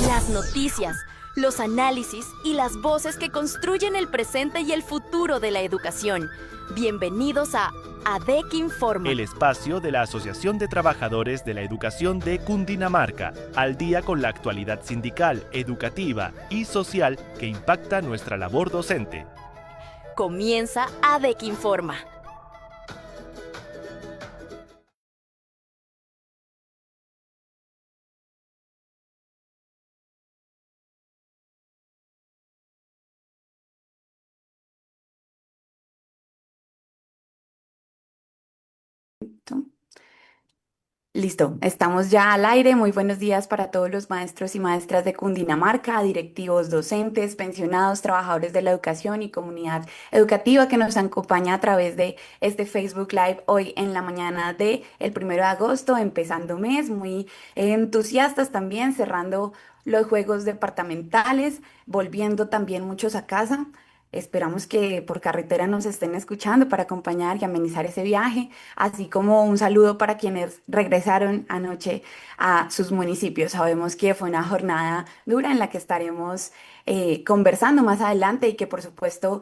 Las noticias, los análisis y las voces que construyen el presente y el futuro de la educación. Bienvenidos a ADEC Informa. El espacio de la Asociación de Trabajadores de la Educación de Cundinamarca, al día con la actualidad sindical, educativa y social que impacta nuestra labor docente. Comienza ADEC Informa. Listo, estamos ya al aire. Muy buenos días para todos los maestros y maestras de Cundinamarca, directivos, docentes, pensionados, trabajadores de la educación y comunidad educativa que nos acompaña a través de este Facebook Live hoy en la mañana de el 1 de agosto, empezando mes, muy entusiastas también, cerrando los juegos departamentales, volviendo también muchos a casa. Esperamos que por carretera nos estén escuchando para acompañar y amenizar ese viaje, así como un saludo para quienes regresaron anoche a sus municipios. Sabemos que fue una jornada dura en la que estaremos conversando más adelante y que por supuesto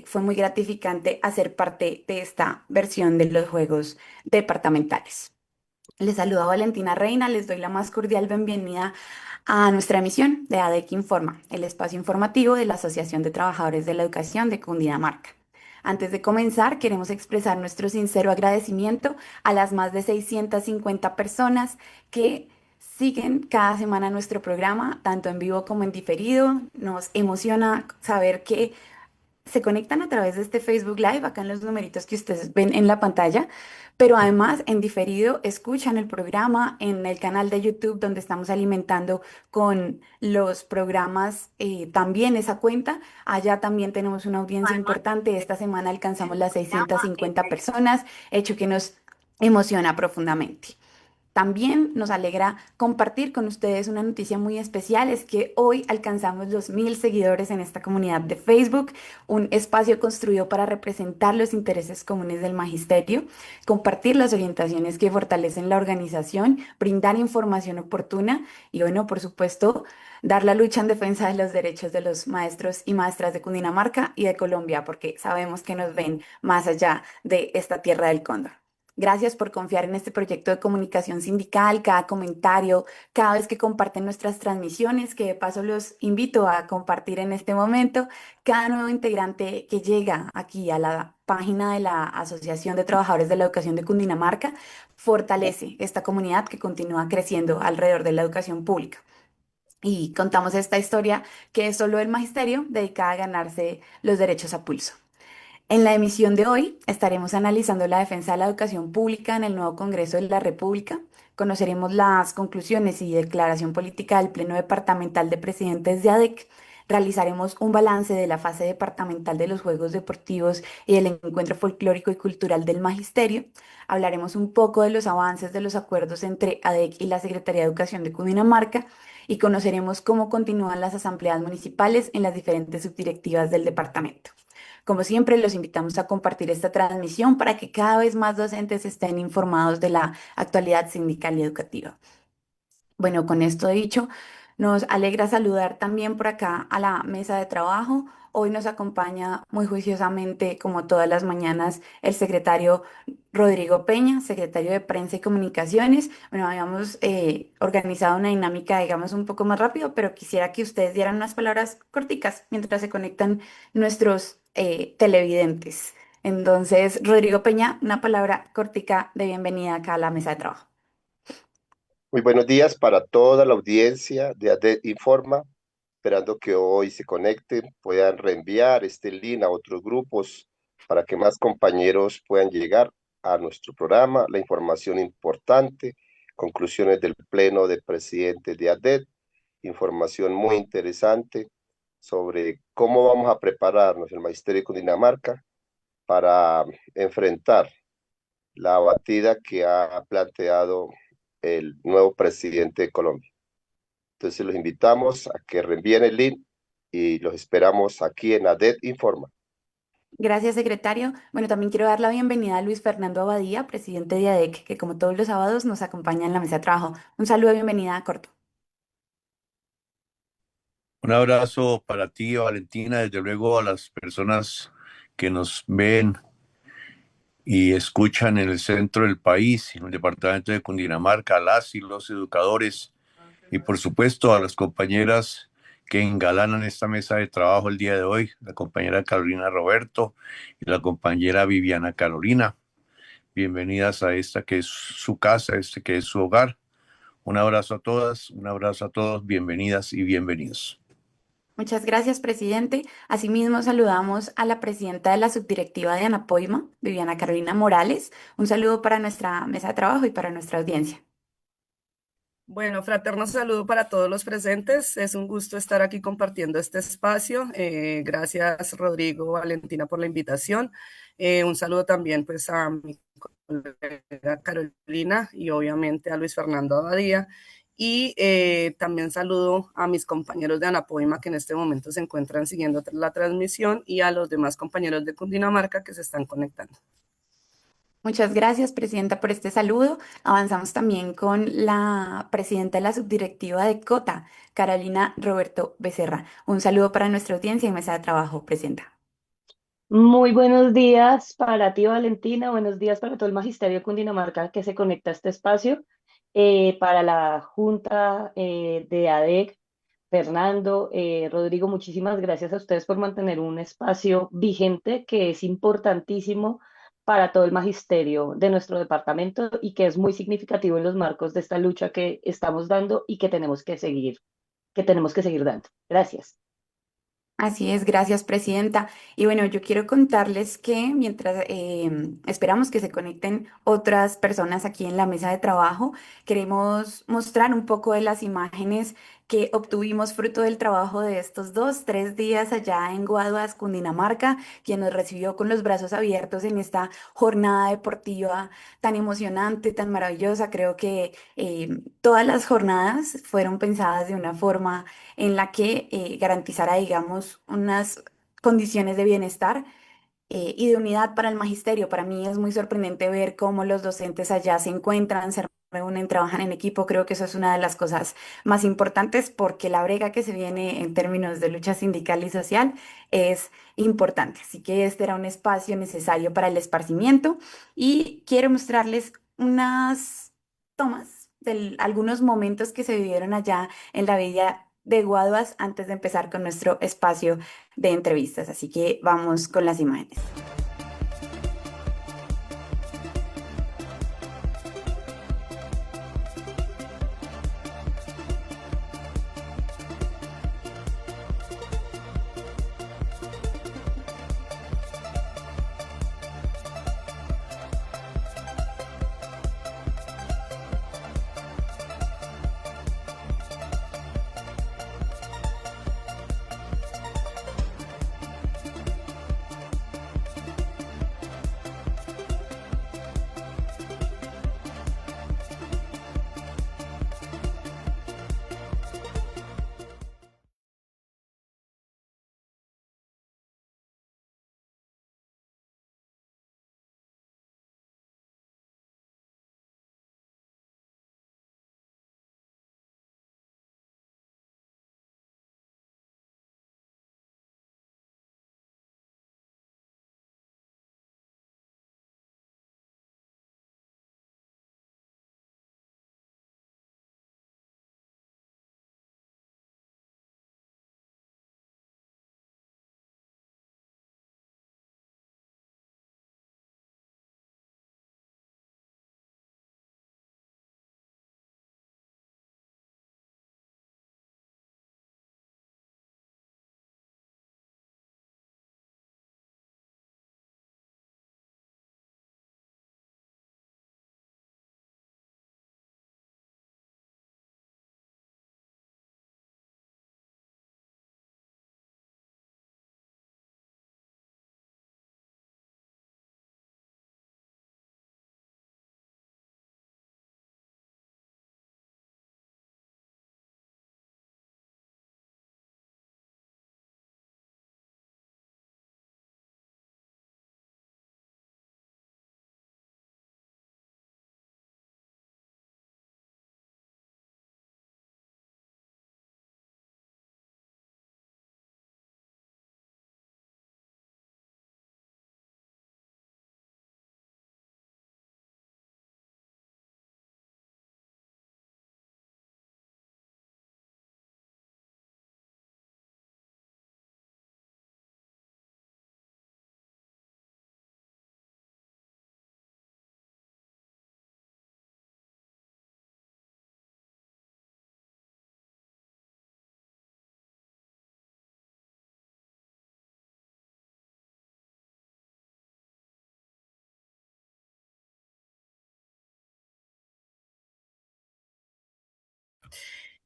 fue muy gratificante hacer parte de esta versión de los Juegos Departamentales. Les saluda Valentina Reina, les doy la más cordial bienvenida a nuestra emisión de ADEC Informa, el espacio informativo de la Asociación de Trabajadores de la Educación de Cundinamarca. Antes de comenzar, queremos expresar nuestro sincero agradecimiento a las más de 650 personas que siguen cada semana nuestro programa, tanto en vivo como en diferido. Nos emociona saber que se conectan a través de este Facebook Live, acá en los numeritos que ustedes ven en la pantalla, pero además en diferido escuchan el programa en el canal de YouTube donde estamos alimentando con los programas también esa cuenta. Allá también tenemos una audiencia importante. Esta semana alcanzamos las 650 personas, hecho que nos emociona profundamente. También nos alegra compartir con ustedes una noticia muy especial, es que hoy alcanzamos los 1000 seguidores en esta comunidad de Facebook, un espacio construido para representar los intereses comunes del magisterio, compartir las orientaciones que fortalecen la organización, brindar información oportuna y bueno, por supuesto, dar la lucha en defensa de los derechos de los maestros y maestras de Cundinamarca y de Colombia, porque sabemos que nos ven más allá de esta tierra del cóndor. Gracias por confiar en este proyecto de comunicación sindical, cada comentario, cada vez que comparten nuestras transmisiones, que de paso los invito a compartir en este momento, cada nuevo integrante que llega aquí a la página de la Asociación de Trabajadores de la Educación de Cundinamarca, fortalece esta comunidad que continúa creciendo alrededor de la educación pública. Y contamos esta historia que es solo el magisterio dedicada a ganarse los derechos a pulso. En la emisión de hoy estaremos analizando la defensa de la educación pública en el nuevo Congreso de la República. Conoceremos las conclusiones y declaración política del Pleno Departamental de Presidentes de ADEC. realizaremos un balance de la fase departamental de los Juegos Deportivos y del Encuentro Folclórico y Cultural del Magisterio. Hablaremos un poco de los avances de los acuerdos entre ADEC y la Secretaría de Educación de Cundinamarca y conoceremos cómo continúan las asambleas municipales en las diferentes subdirectivas del departamento. Como siempre, los invitamos a compartir esta transmisión para que cada vez más docentes estén informados de la actualidad sindical y educativa. Bueno, con esto dicho, nos alegra saludar también por acá a la mesa de trabajo. Hoy nos acompaña muy juiciosamente, como todas las mañanas, el secretario Rodrigo Peña, secretario de Prensa y Comunicaciones. Bueno, habíamos organizado una dinámica, digamos, un poco más rápido, pero quisiera que ustedes dieran unas palabras corticas mientras se conectan nuestros televidentes. Entonces, Rodrigo Peña, una palabra cortica de bienvenida acá a la mesa de trabajo. Muy buenos días para toda la audiencia de ADET Informa, esperando que hoy se conecten, puedan reenviar este link a otros grupos para que más compañeros puedan llegar a nuestro programa, la información importante, conclusiones del pleno de presidentes de ADET, información muy interesante sobre cómo vamos a prepararnos el Magisterio de Cundinamarca para enfrentar la batida que ha planteado el nuevo presidente de Colombia. Entonces los invitamos a que reenvíen el link y los esperamos aquí en ADET Informa. Gracias, secretario. Bueno, también quiero dar la bienvenida a Luis Fernando Abadía, presidente de ADEC, que como todos los sábados nos acompaña en la mesa de trabajo. Un saludo de bienvenida corto. Un abrazo para ti, Valentina, desde luego a las personas que nos ven y escuchan en el centro del país, en el departamento de Cundinamarca, a las y los educadores y por supuesto a las compañeras que engalanan esta mesa de trabajo el día de hoy, la compañera Carolina Roberto y la compañera Viviana Carolina. Bienvenidas a esta que es su casa, este que es su hogar. Un abrazo a todas, un abrazo a todos, bienvenidas y bienvenidos. Muchas gracias, presidente. Asimismo, saludamos a la presidenta de la subdirectiva de Anapoima, Viviana Carolina Morales. Un saludo para nuestra mesa de trabajo y para nuestra audiencia. Bueno, fraterno saludo para todos los presentes. Es un gusto estar aquí compartiendo este espacio. Gracias, Rodrigo, Valentina, por la invitación. Un saludo también pues, a mi colega Carolina y obviamente a Luis Fernando Abadía. Y también saludo a mis compañeros de Anapoima que en este momento se encuentran siguiendo la transmisión y a los demás compañeros de Cundinamarca que se están conectando. Muchas gracias, presidenta, por este saludo. Avanzamos también con la presidenta de la subdirectiva de COTA, Carolina Roberto Becerra. Un saludo para nuestra audiencia y mesa de trabajo, presidenta. Muy buenos días para ti, Valentina. Buenos días para todo el Magisterio de Cundinamarca que se conecta a este espacio. Para la Junta de ADEC, Fernando, Rodrigo, muchísimas gracias a ustedes por mantener un espacio vigente que es importantísimo para todo el magisterio de nuestro departamento y que es muy significativo en los marcos de esta lucha que estamos dando y que tenemos que seguir dando. Gracias. Así es, gracias, presidenta. Y bueno, yo quiero contarles que mientras esperamos que se conecten otras personas aquí en la mesa de trabajo, queremos mostrar un poco de las imágenes que obtuvimos fruto del trabajo de estos 2, 3 días allá en Guaduas, Cundinamarca, quien nos recibió con los brazos abiertos en esta jornada deportiva tan emocionante, tan maravillosa. Creo que todas las jornadas fueron pensadas de una forma en la que garantizara, digamos, unas condiciones de bienestar y de unidad para el magisterio. Para mí es muy sorprendente ver cómo los docentes allá se encuentran, se reúnen, trabajan en equipo. Creo que eso es una de las cosas más importantes porque la brega que se viene en términos de lucha sindical y social es importante. Así que este era un espacio necesario para el esparcimiento y quiero mostrarles unas tomas de algunos momentos que se vivieron allá en la villa de Guaduas antes de empezar con nuestro espacio de entrevistas. Así que vamos con las imágenes.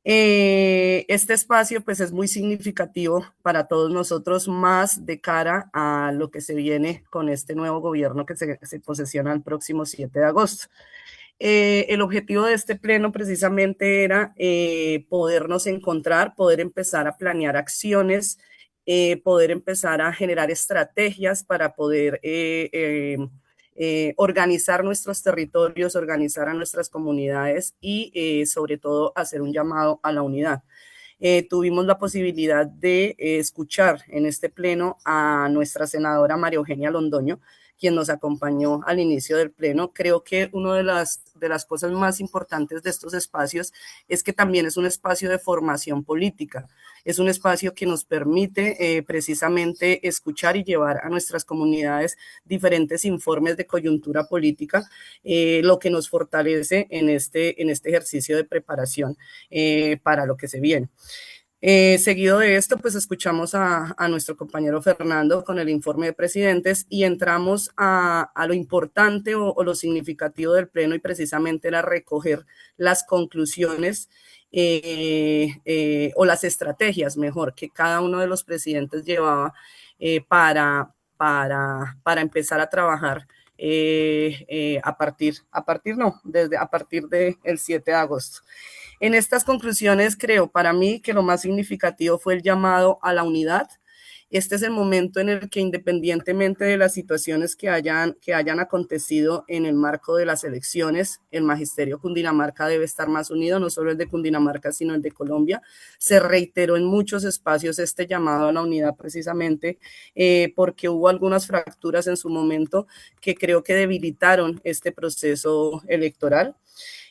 Este espacio pues es muy significativo para todos nosotros, más de cara a lo que se viene con este nuevo gobierno que se posesiona el próximo 7 de agosto. El objetivo de este pleno precisamente era podernos encontrar, poder empezar a planear acciones, poder empezar a generar estrategias para poder organizar nuestros territorios, organizar a nuestras comunidades y sobre todo hacer un llamado a la unidad. Tuvimos la posibilidad de escuchar en este pleno a nuestra senadora María Eugenia Londoño, quien nos acompañó al inicio del pleno. Creo que una de las cosas más importantes de estos espacios es que también es un espacio de formación política. Es un espacio que nos permite precisamente escuchar y llevar a nuestras comunidades diferentes informes de coyuntura política, lo que nos fortalece en este ejercicio de preparación para lo que se viene. Seguido de esto, pues escuchamos a nuestro compañero Fernando con el informe de presidentes y entramos a lo importante o lo significativo del pleno, y precisamente era recoger las conclusiones o las estrategias, mejor, que cada uno de los presidentes llevaba para empezar a trabajar a partir del 7 de agosto. En estas conclusiones, creo para mí que lo más significativo fue el llamado a la unidad. Este es el momento en el que, independientemente de las situaciones que hayan acontecido en el marco de las elecciones, el magisterio Cundinamarca debe estar más unido, no solo el de Cundinamarca, sino el de Colombia. Se reiteró en muchos espacios este llamado a la unidad precisamente porque hubo algunas fracturas en su momento que creo que debilitaron este proceso electoral.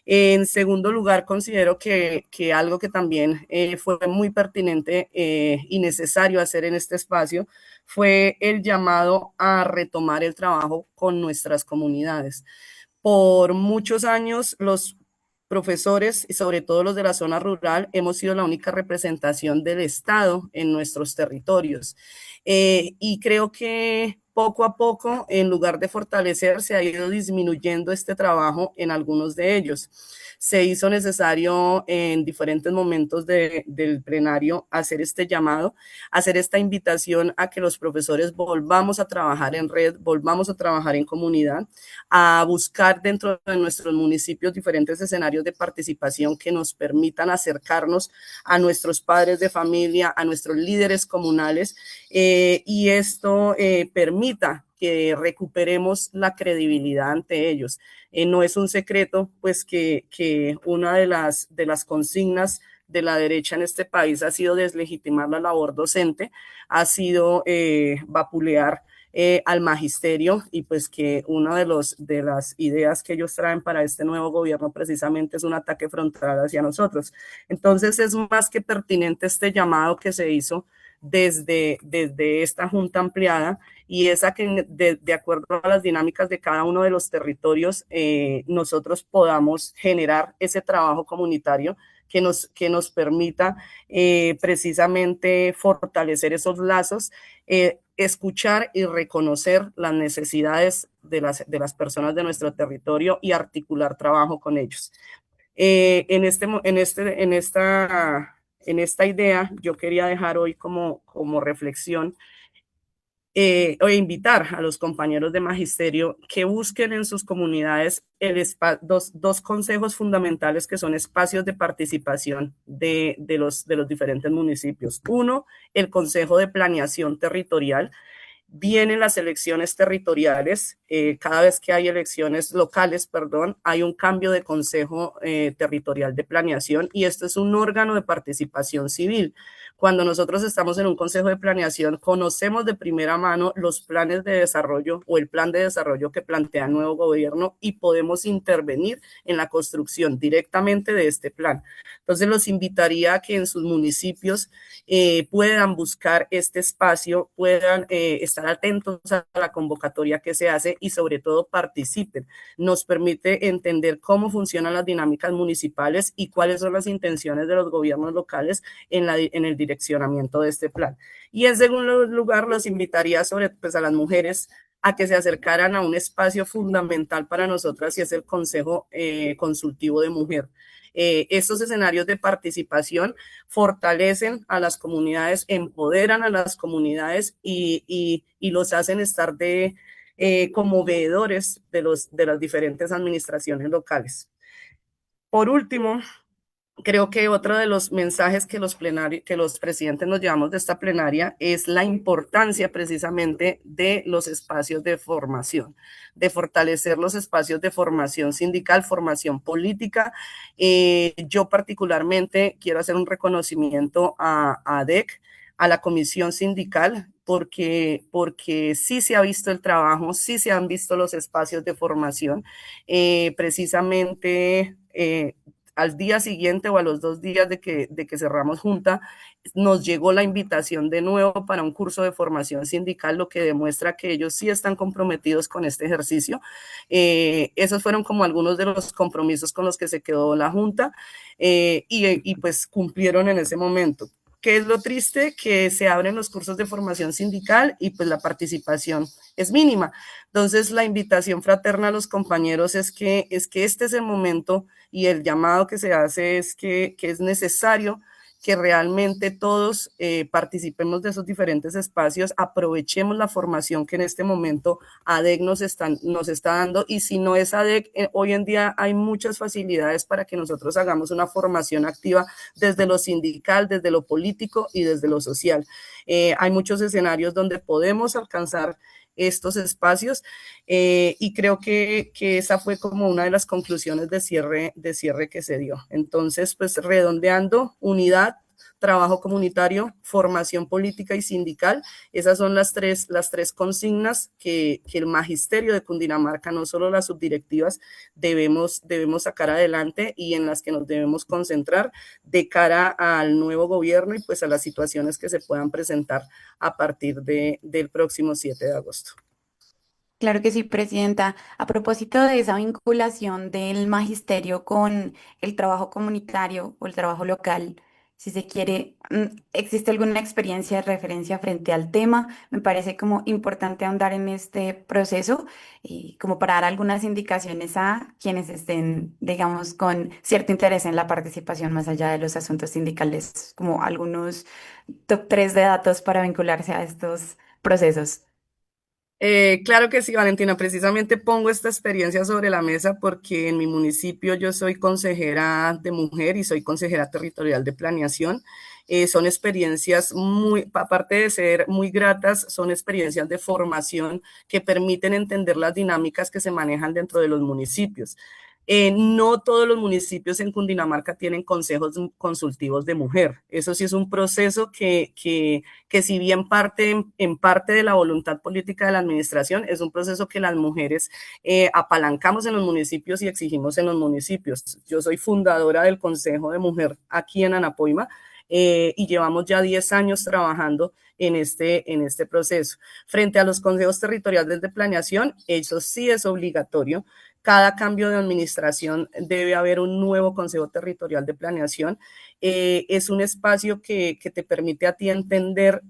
En segundo lugar, considero que algo que también fue muy pertinente y necesario hacer en este espacio fue el llamado a retomar el trabajo con nuestras comunidades. Por muchos años, los profesores y sobre todo los de la zona rural hemos sido la única representación del Estado en nuestros territorios. Y creo que poco a poco, en lugar de fortalecer, se ha ido disminuyendo este trabajo en algunos de ellos. Se hizo necesario en diferentes momentos del plenario hacer este llamado, hacer esta invitación a que los profesores volvamos a trabajar en red, volvamos a trabajar en comunidad, a buscar dentro de nuestros municipios diferentes escenarios de participación que nos permitan acercarnos a nuestros padres de familia, a nuestros líderes comunales, y esto permita que recuperemos la credibilidad ante ellos. No es un secreto, pues, que una de las consignas de la derecha en este país ha sido deslegitimar la labor docente, ha sido vapulear al magisterio, y pues que una de las ideas que ellos traen para este nuevo gobierno precisamente es un ataque frontal hacia nosotros. Entonces es más que pertinente este llamado que se hizo desde esta junta ampliada, y es a que de acuerdo a las dinámicas de cada uno de los territorios nosotros podamos generar ese trabajo comunitario que nos permita precisamente fortalecer esos lazos, escuchar y reconocer las necesidades de las personas de nuestro territorio y articular trabajo con ellos. En esta idea, yo quería dejar hoy como reflexión o invitar a los compañeros de magisterio que busquen en sus comunidades dos consejos fundamentales que son espacios de participación de los diferentes municipios. Uno, el Consejo de Planeación Territorial. Vienen las elecciones territoriales, cada vez que hay elecciones locales, perdón, hay un cambio de consejo territorial de planeación, y esto es un órgano de participación civil. Cuando nosotros estamos en un consejo de planeación, conocemos de primera mano los planes de desarrollo o el plan de desarrollo que plantea el nuevo gobierno, y podemos intervenir en la construcción directamente de este plan. Entonces los invitaría a que en sus municipios puedan buscar este espacio, puedan estar atentos a la convocatoria que se hace y sobre todo participen. Nos permite entender cómo funcionan las dinámicas municipales y cuáles son las intenciones de los gobiernos locales en el direccionamiento de este plan. Y en segundo lugar, los invitaría a las mujeres a que se acercaran a un espacio fundamental para nosotras y es el Consejo Consultivo de Mujer. Estos escenarios de participación fortalecen a las comunidades, empoderan a las comunidades y los hacen estar como veedores de las diferentes administraciones locales. Por último, creo que otro de los mensajes que los presidentes nos llevamos de esta plenaria es la importancia precisamente de los espacios de formación, de fortalecer los espacios de formación sindical, formación política. Yo particularmente quiero hacer un reconocimiento a ADEC, a la comisión sindical, porque sí se ha visto el trabajo, sí se han visto los espacios de formación, precisamente al día siguiente o a los 2 días de que cerramos junta, nos llegó la invitación de nuevo para un curso de formación sindical, lo que demuestra que ellos sí están comprometidos con este ejercicio. Esos fueron como algunos de los compromisos con los que se quedó la junta y pues cumplieron en ese momento. ¿Qué es lo triste? Que se abren los cursos de formación sindical y pues la participación es mínima. Entonces la invitación fraterna a los compañeros es que este es el momento y el llamado que se hace es que es necesario que realmente todos participemos de esos diferentes espacios, aprovechemos la formación que en este momento ADEC nos está dando, y si no es ADEC, hoy en día hay muchas facilidades para que nosotros hagamos una formación activa desde lo sindical, desde lo político y desde lo social. Hay muchos escenarios donde podemos alcanzar estos espacios y creo que esa fue como una de las conclusiones de cierre que se dio. Entonces, pues redondeando, unidad, trabajo comunitario, formación política y sindical, esas son las tres consignas que el magisterio de Cundinamarca, no solo las subdirectivas, debemos sacar adelante y en las que nos debemos concentrar de cara al nuevo gobierno y pues a las situaciones que se puedan presentar a partir del próximo 7 de agosto. Claro que sí, Presidenta. A propósito de esa vinculación del magisterio con el trabajo comunitario o el trabajo local, si se quiere, ¿existe alguna experiencia de referencia frente al tema? Me parece como importante ahondar en este proceso y como para dar algunas indicaciones a quienes estén, digamos, con cierto interés en la participación más allá de los asuntos sindicales, como algunos top 3 de datos para vincularse a estos procesos. Claro que sí, Valentina. Precisamente pongo esta experiencia sobre la mesa porque en mi municipio yo soy consejera de mujer y soy consejera territorial de planeación. Son experiencias muy, aparte de ser muy gratas, son experiencias de formación que permiten entender las dinámicas que se manejan dentro de los municipios. No todos los municipios en Cundinamarca tienen consejos consultivos de mujer. Eso sí es un proceso que si bien en parte de la voluntad política de la administración, es un proceso que las mujeres apalancamos en los municipios y exigimos en los municipios. Yo soy fundadora del Consejo de Mujer aquí en Anapoima y llevamos ya 10 años trabajando en este proceso. Frente a los consejos territoriales de planeación, eso sí es obligatorio. Cada cambio de administración debe haber un nuevo Consejo Territorial de Planeación. Es un espacio que te permite a ti entender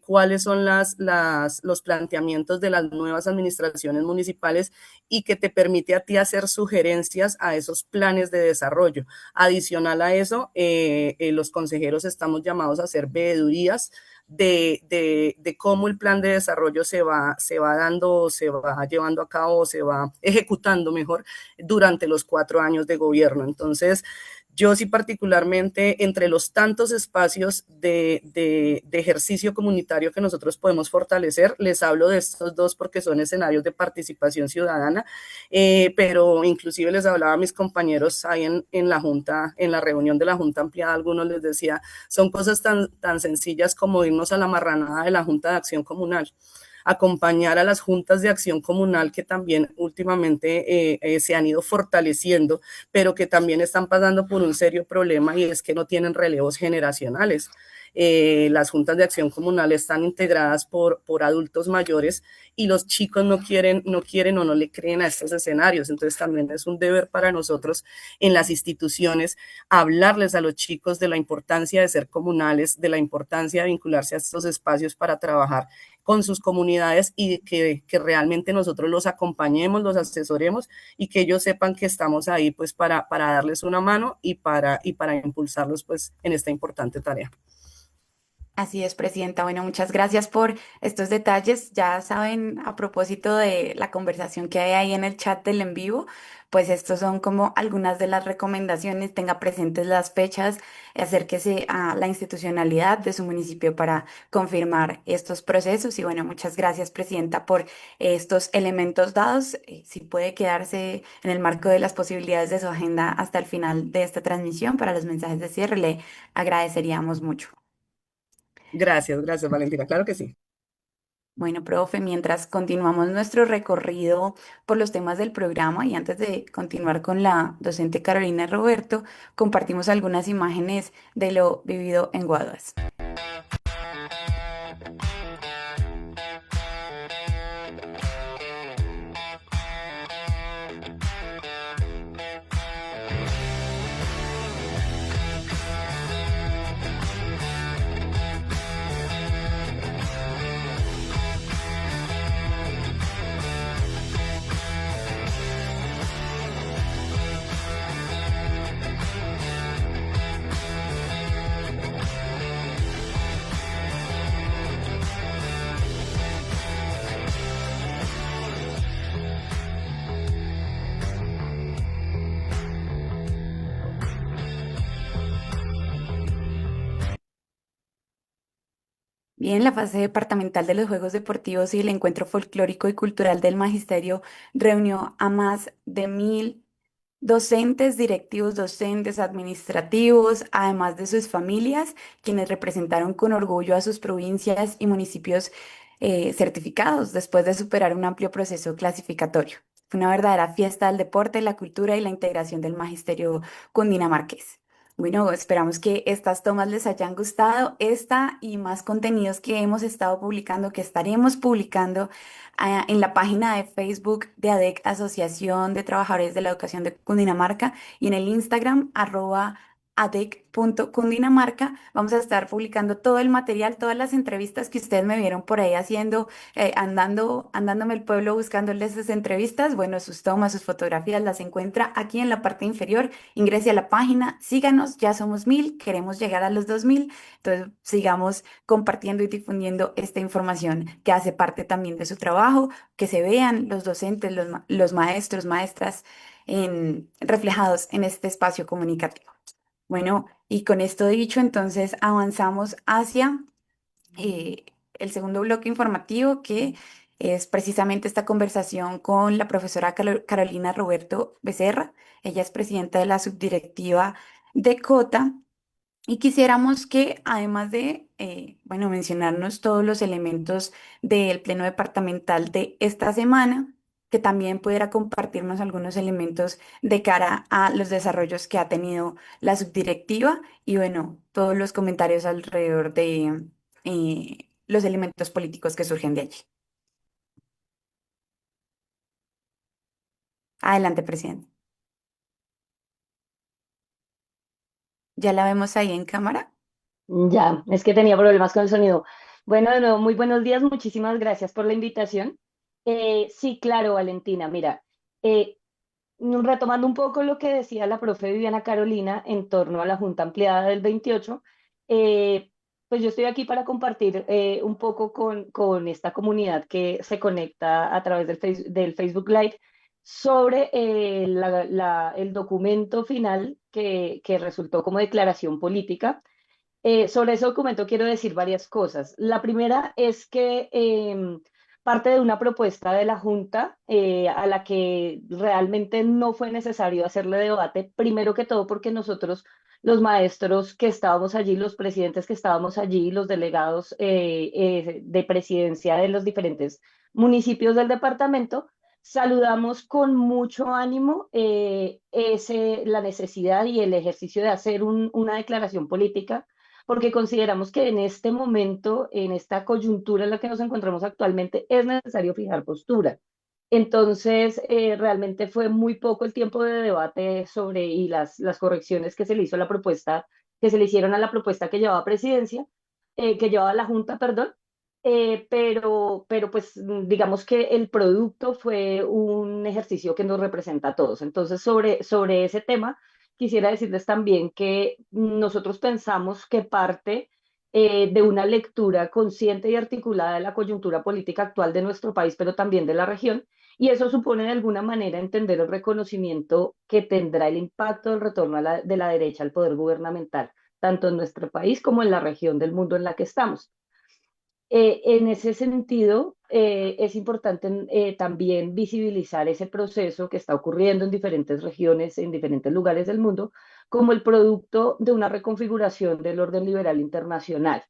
cuáles son los planteamientos de las nuevas administraciones municipales y que te permite a ti hacer sugerencias a esos planes de desarrollo. Adicional a eso, los consejeros estamos llamados a hacer veedurías de cómo el plan de desarrollo se va dando, se va llevando a cabo, se va ejecutando mejor durante los 4 años de gobierno. Entonces, yo sí particularmente entre los tantos espacios de ejercicio comunitario que nosotros podemos fortalecer, les hablo de estos dos porque son escenarios de participación ciudadana, pero inclusive les hablaba a mis compañeros ahí en la junta, en la reunión de la junta ampliada, algunos les decía, son cosas tan sencillas como irnos a la marranada de la Junta de Acción Comunal, acompañar a las juntas de acción comunal que también últimamente se han ido fortaleciendo, pero que también están pasando por un serio problema y es que no tienen relevos generacionales. Las juntas de acción comunal están integradas por adultos mayores y los chicos no quieren o no le creen a estos escenarios. Entonces también es un deber para nosotros en las instituciones hablarles a los chicos de la importancia de ser comunales, de la importancia de vincularse a estos espacios para trabajar con sus comunidades y que realmente nosotros los acompañemos, los asesoremos y que ellos sepan que estamos ahí pues para darles una mano y para impulsarlos pues en esta importante tarea. Así es, presidenta. Bueno, muchas gracias por estos detalles. Ya saben, a propósito de la conversación que hay ahí en el chat del en vivo, pues estos son como algunas de las recomendaciones. Tenga presentes las fechas, acérquese a la institucionalidad de su municipio para confirmar estos procesos. Y bueno, muchas gracias, presidenta, por estos elementos dados. Si puede quedarse en el marco de las posibilidades de su agenda hasta el final de esta transmisión para los mensajes de cierre, le agradeceríamos mucho. Gracias, Valentina. Claro que sí. Bueno, profe, mientras continuamos nuestro recorrido por los temas del programa y antes de continuar con la docente Carolina Roberto, compartimos algunas imágenes de lo vivido en Guaduas. Bien, la fase departamental de los Juegos Deportivos y el Encuentro Folclórico y Cultural del Magisterio reunió a más de 1.000 docentes, directivos docentes, administrativos, además de sus familias, quienes representaron con orgullo a sus provincias y municipios certificados después de superar un amplio proceso clasificatorio. Fue una verdadera fiesta del deporte, la cultura y la integración del magisterio cundinamarqués. Bueno, esperamos que estas tomas les hayan gustado. Esta y más contenidos que hemos estado publicando, que estaremos publicando en la página de Facebook de ADEC, Asociación de Trabajadores de la Educación de Cundinamarca, y en el Instagram, @adec.cundinamarca. Vamos a estar publicando todo el material, todas las entrevistas que ustedes me vieron por ahí haciendo, andándome el pueblo buscándoles esas entrevistas. Bueno, sus tomas, sus fotografías las encuentra aquí en la parte inferior. Ingrese a la página, síganos, ya somos 1.000, queremos llegar a los 2.000, entonces sigamos compartiendo y difundiendo esta información que hace parte también de su trabajo, que se vean los docentes, los maestros, maestras reflejados en este espacio comunicativo. Bueno, y con esto dicho, entonces avanzamos hacia eh, el segundo bloque informativo, que es precisamente esta conversación con la profesora Carolina Roberto Becerra. Ella es presidenta de la subdirectiva de COTA y quisiéramos que, además de, bueno, mencionarnos todos los elementos del pleno departamental de esta semana, que también pudiera compartirnos algunos elementos de cara a los desarrollos que ha tenido la subdirectiva y, bueno, todos los comentarios alrededor de los elementos políticos que surgen de allí. Adelante, presidente. ¿Ya la vemos ahí en cámara? Ya, es que tenía problemas con el sonido. Bueno, de nuevo, muy buenos días, muchísimas gracias por la invitación. Sí, claro, Valentina, mira, eh, retomando un poco lo que decía la profe Viviana Carolina en torno a la Junta Ampliada del 28, eh, pues yo estoy aquí para compartir un poco con esta comunidad que se conecta a través del Facebook Live sobre el documento final que resultó como declaración política. Sobre ese documento quiero decir varias cosas. La primera es que parte de una propuesta de la Junta a la que realmente no fue necesario hacerle debate, primero que todo porque nosotros, los maestros que estábamos allí, los presidentes que estábamos allí, los delegados de presidencia de los diferentes municipios del departamento, saludamos con mucho ánimo la necesidad y el ejercicio de hacer una declaración política porque consideramos que en este momento, en esta coyuntura en la que nos encontramos actualmente, es necesario fijar postura. Entonces, realmente fue muy poco el tiempo de debate sobre y las correcciones que se le hizo a la propuesta, que se le hicieron a la propuesta que llevaba presidencia, que llevaba la Junta, perdón, pero pues digamos que el producto fue un ejercicio que nos representa a todos. Entonces, sobre ese tema, quisiera decirles también que nosotros pensamos que parte de una lectura consciente y articulada de la coyuntura política actual de nuestro país, pero también de la región, y eso supone de alguna manera entender el reconocimiento que tendrá el impacto del retorno de la derecha al poder gubernamental, tanto en nuestro país como en la región del mundo en la que estamos. En ese sentido, es importante también visibilizar ese proceso que está ocurriendo en diferentes regiones, en diferentes lugares del mundo, como el producto de una reconfiguración del orden liberal internacional.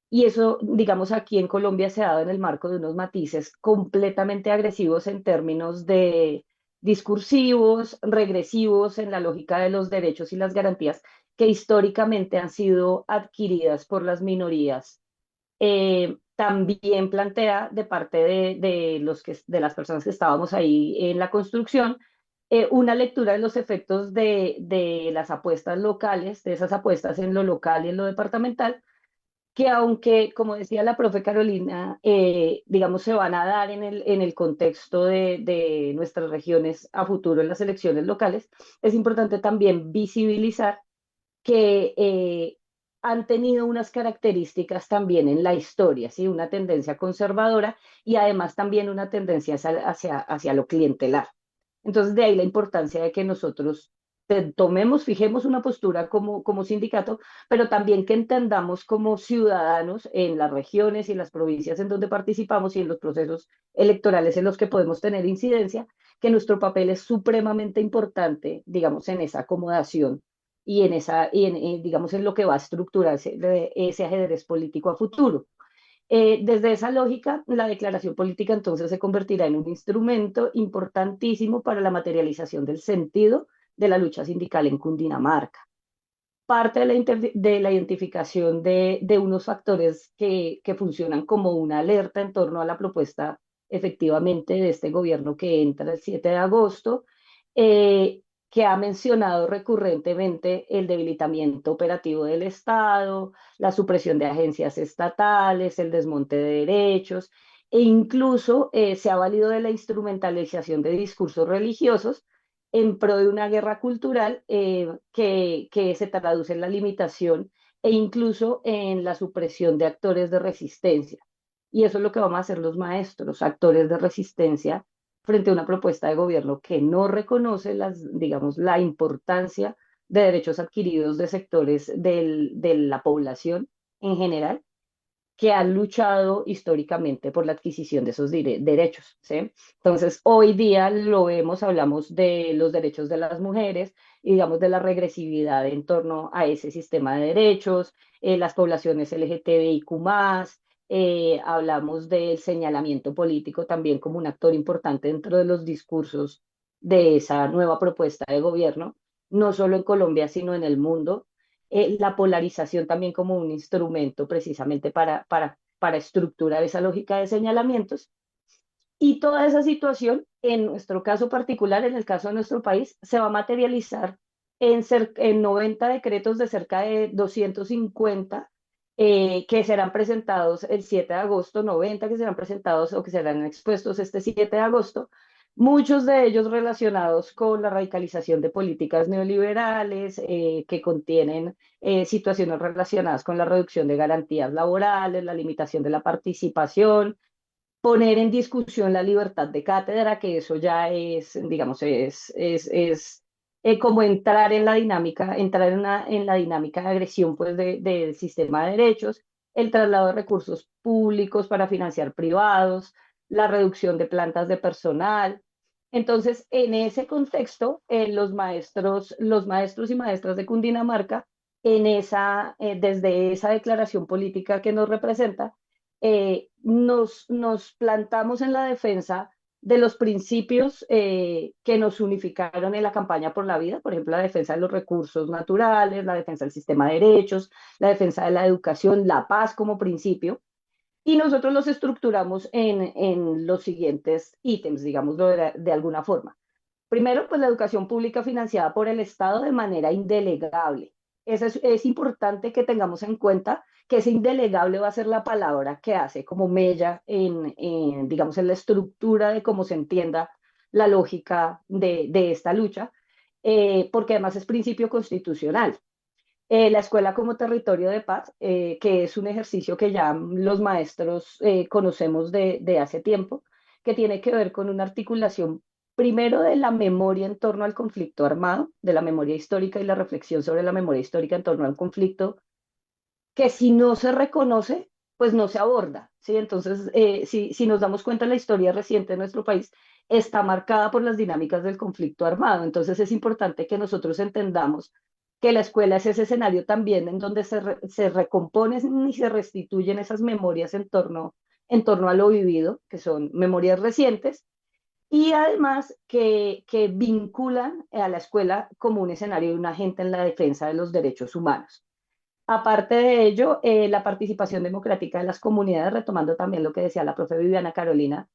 Y eso, digamos, aquí en Colombia se ha dado en el marco de unos matices completamente agresivos en términos de discursivos, regresivos en la lógica de los derechos y las garantías que históricamente han sido adquiridas por las minorías. También plantea de parte de las personas que estábamos ahí en la construcción, una lectura de los efectos de las apuestas locales, de esas apuestas en lo local y en lo departamental, que aunque, como decía la profe Carolina, digamos, se van a dar en el contexto de nuestras regiones a futuro en las elecciones locales, es importante también visibilizar que han tenido unas características también en la historia, ¿sí? Una tendencia conservadora y además también una tendencia hacia lo clientelar. Entonces, de ahí la importancia de que nosotros fijemos una postura como sindicato, pero también que entendamos como ciudadanos en las regiones y las provincias en donde participamos y en los procesos electorales en los que podemos tener incidencia, que nuestro papel es supremamente importante, digamos, en esa acomodación y digamos, en lo que va a estructurar ese ajedrez político a futuro. Desde esa lógica, la declaración política entonces se convertirá en un instrumento importantísimo para la materialización del sentido de la lucha sindical en Cundinamarca. Parte de la identificación de unos factores que funcionan como una alerta en torno a la propuesta efectivamente de este gobierno que entra el 7 de agosto, eh, que ha mencionado recurrentemente el debilitamiento operativo del Estado, la supresión de agencias estatales, el desmonte de derechos, e incluso se ha valido de la instrumentalización de discursos religiosos en pro de una guerra cultural que se traduce en la limitación e incluso en la supresión de actores de resistencia. Y eso es lo que vamos a hacer los maestros, actores de resistencia frente a una propuesta de gobierno que no reconoce digamos, la importancia de derechos adquiridos de sectores de la población en general que han luchado históricamente por la adquisición de esos derechos, ¿sí? Entonces, hoy día lo vemos, hablamos de los derechos de las mujeres y digamos de la regresividad en torno a ese sistema de derechos, las poblaciones LGTBIQ+, hablamos del señalamiento político también como un actor importante dentro de los discursos de esa nueva propuesta de gobierno, no solo en Colombia, sino en el mundo, la polarización también como un instrumento precisamente para estructurar esa lógica de señalamientos. Y toda esa situación, en nuestro caso particular, en el caso de nuestro país, se va a materializar en 90 decretos de cerca de 250 que serán presentados el 7 de agosto, 90 que serán presentados o que serán expuestos este 7 de agosto, muchos de ellos relacionados con la radicalización de políticas neoliberales que contienen situaciones relacionadas con la reducción de garantías laborales, la limitación de la participación, poner en discusión la libertad de cátedra, que eso ya es, digamos, es como entrar en la dinámica, en la dinámica de agresión pues, del sistema de derechos, el traslado de recursos públicos para financiar privados, la reducción de plantas de personal. Entonces, en ese contexto, los maestros y maestras de Cundinamarca, desde esa declaración política que nos representa, nos plantamos en la defensa de los principios que nos unificaron en la campaña por la vida, por ejemplo, la defensa de los recursos naturales, la defensa del sistema de derechos, la defensa de la educación, la paz como principio, y nosotros los estructuramos en los siguientes ítems, digámoslo de alguna forma. Primero, pues la educación pública financiada por el Estado de manera indelegable. Es importante que tengamos en cuenta que ese indelegable va a ser la palabra que hace como mella digamos, en la estructura de cómo se entienda la lógica de esta lucha, porque además es principio constitucional. La escuela como territorio de paz, que es un ejercicio que ya los maestros conocemos de hace tiempo, que tiene que ver con una articulación primero de la memoria en torno al conflicto armado, de la memoria histórica y la reflexión sobre la memoria histórica en torno al conflicto, que si no se reconoce, pues no se aborda, ¿sí? Entonces, si nos damos cuenta, la historia reciente de nuestro país está marcada por las dinámicas del conflicto armado. Entonces, es importante que nosotros entendamos que la escuela es ese escenario también en donde se recomponen y se restituyen esas memorias en torno a lo vivido, que son memorias recientes, y además que vinculan a la escuela como un escenario de un agente en la defensa de los derechos humanos. Aparte de ello, la participación democrática de las comunidades, retomando también lo que decía la profe Viviana Carolina,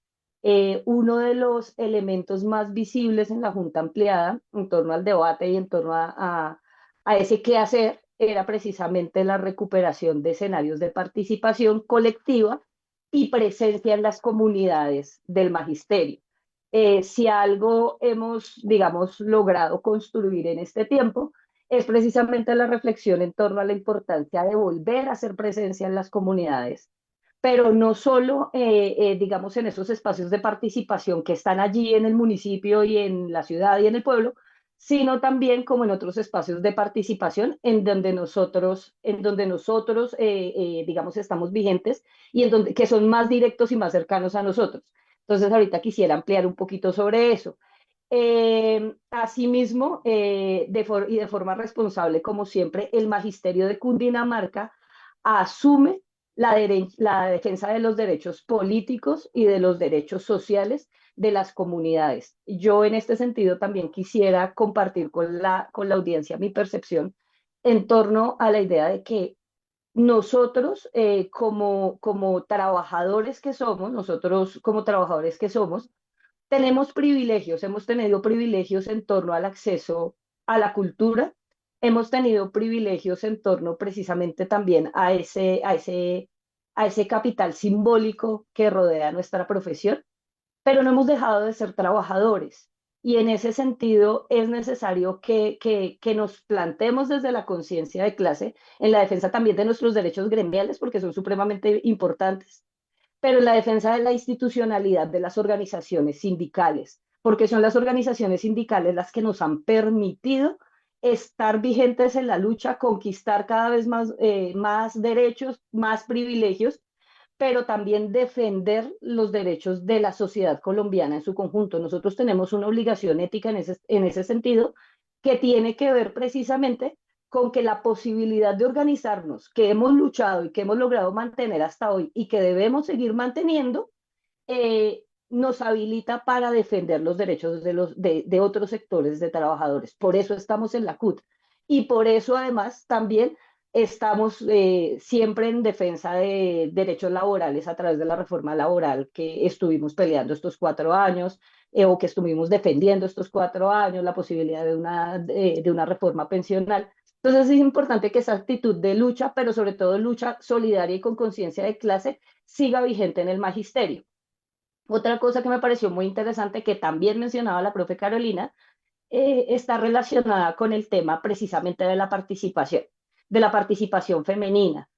uno de los elementos más visibles en la Junta Ampliada en torno al debate y en torno a ese qué hacer era precisamente la recuperación de escenarios de participación colectiva y presencia en las comunidades del magisterio. Si algo hemos, digamos, logrado construir en este tiempo, es precisamente la reflexión en torno a la importancia de volver a hacer presencia en las comunidades, pero no solo, digamos, en esos espacios de participación que están allí en el municipio y en la ciudad y en el pueblo, sino también como en otros espacios de participación en donde nosotros digamos, estamos vigentes y en donde, que son más directos y más cercanos a nosotros. Entonces, ahorita quisiera ampliar un poquito sobre eso. Asimismo, y de forma responsable, como siempre, el Magisterio de Cundinamarca asume la defensa de los derechos políticos y de los derechos sociales de las comunidades. Yo en este sentido también quisiera compartir con la audiencia mi percepción en torno a la idea de que nosotros, como trabajadores que somos, tenemos privilegios, hemos tenido privilegios en torno al acceso a la cultura, hemos tenido privilegios en torno precisamente también a ese capital simbólico que rodea nuestra profesión, pero no hemos dejado de ser trabajadores. Y en ese sentido es necesario que nos plantemos desde la conciencia de clase en la defensa también de nuestros derechos gremiales, porque son supremamente importantes, pero en la defensa de la institucionalidad de las organizaciones sindicales, porque son las organizaciones sindicales las que nos han permitido estar vigentes en la lucha, conquistar cada vez más derechos, más privilegios, pero también defender los derechos de la sociedad colombiana en su conjunto. Nosotros tenemos una obligación ética en ese sentido que tiene que ver precisamente con que la posibilidad de organizarnos, que hemos luchado y que hemos logrado mantener hasta hoy y que debemos seguir manteniendo, nos habilita para defender los derechos de otros sectores de trabajadores. Por eso estamos en la CUT y por eso además también estamos siempre en defensa de derechos laborales a través de la reforma laboral que estuvimos peleando estos 4 años, o que estuvimos defendiendo estos 4 años, la posibilidad de una reforma pensional. Entonces es importante que esa actitud de lucha, pero sobre todo lucha solidaria y con conciencia de clase, siga vigente en el magisterio. Otra cosa que me pareció muy interesante, que también mencionaba la profe Carolina, está relacionada con el tema precisamente de la participación femenina.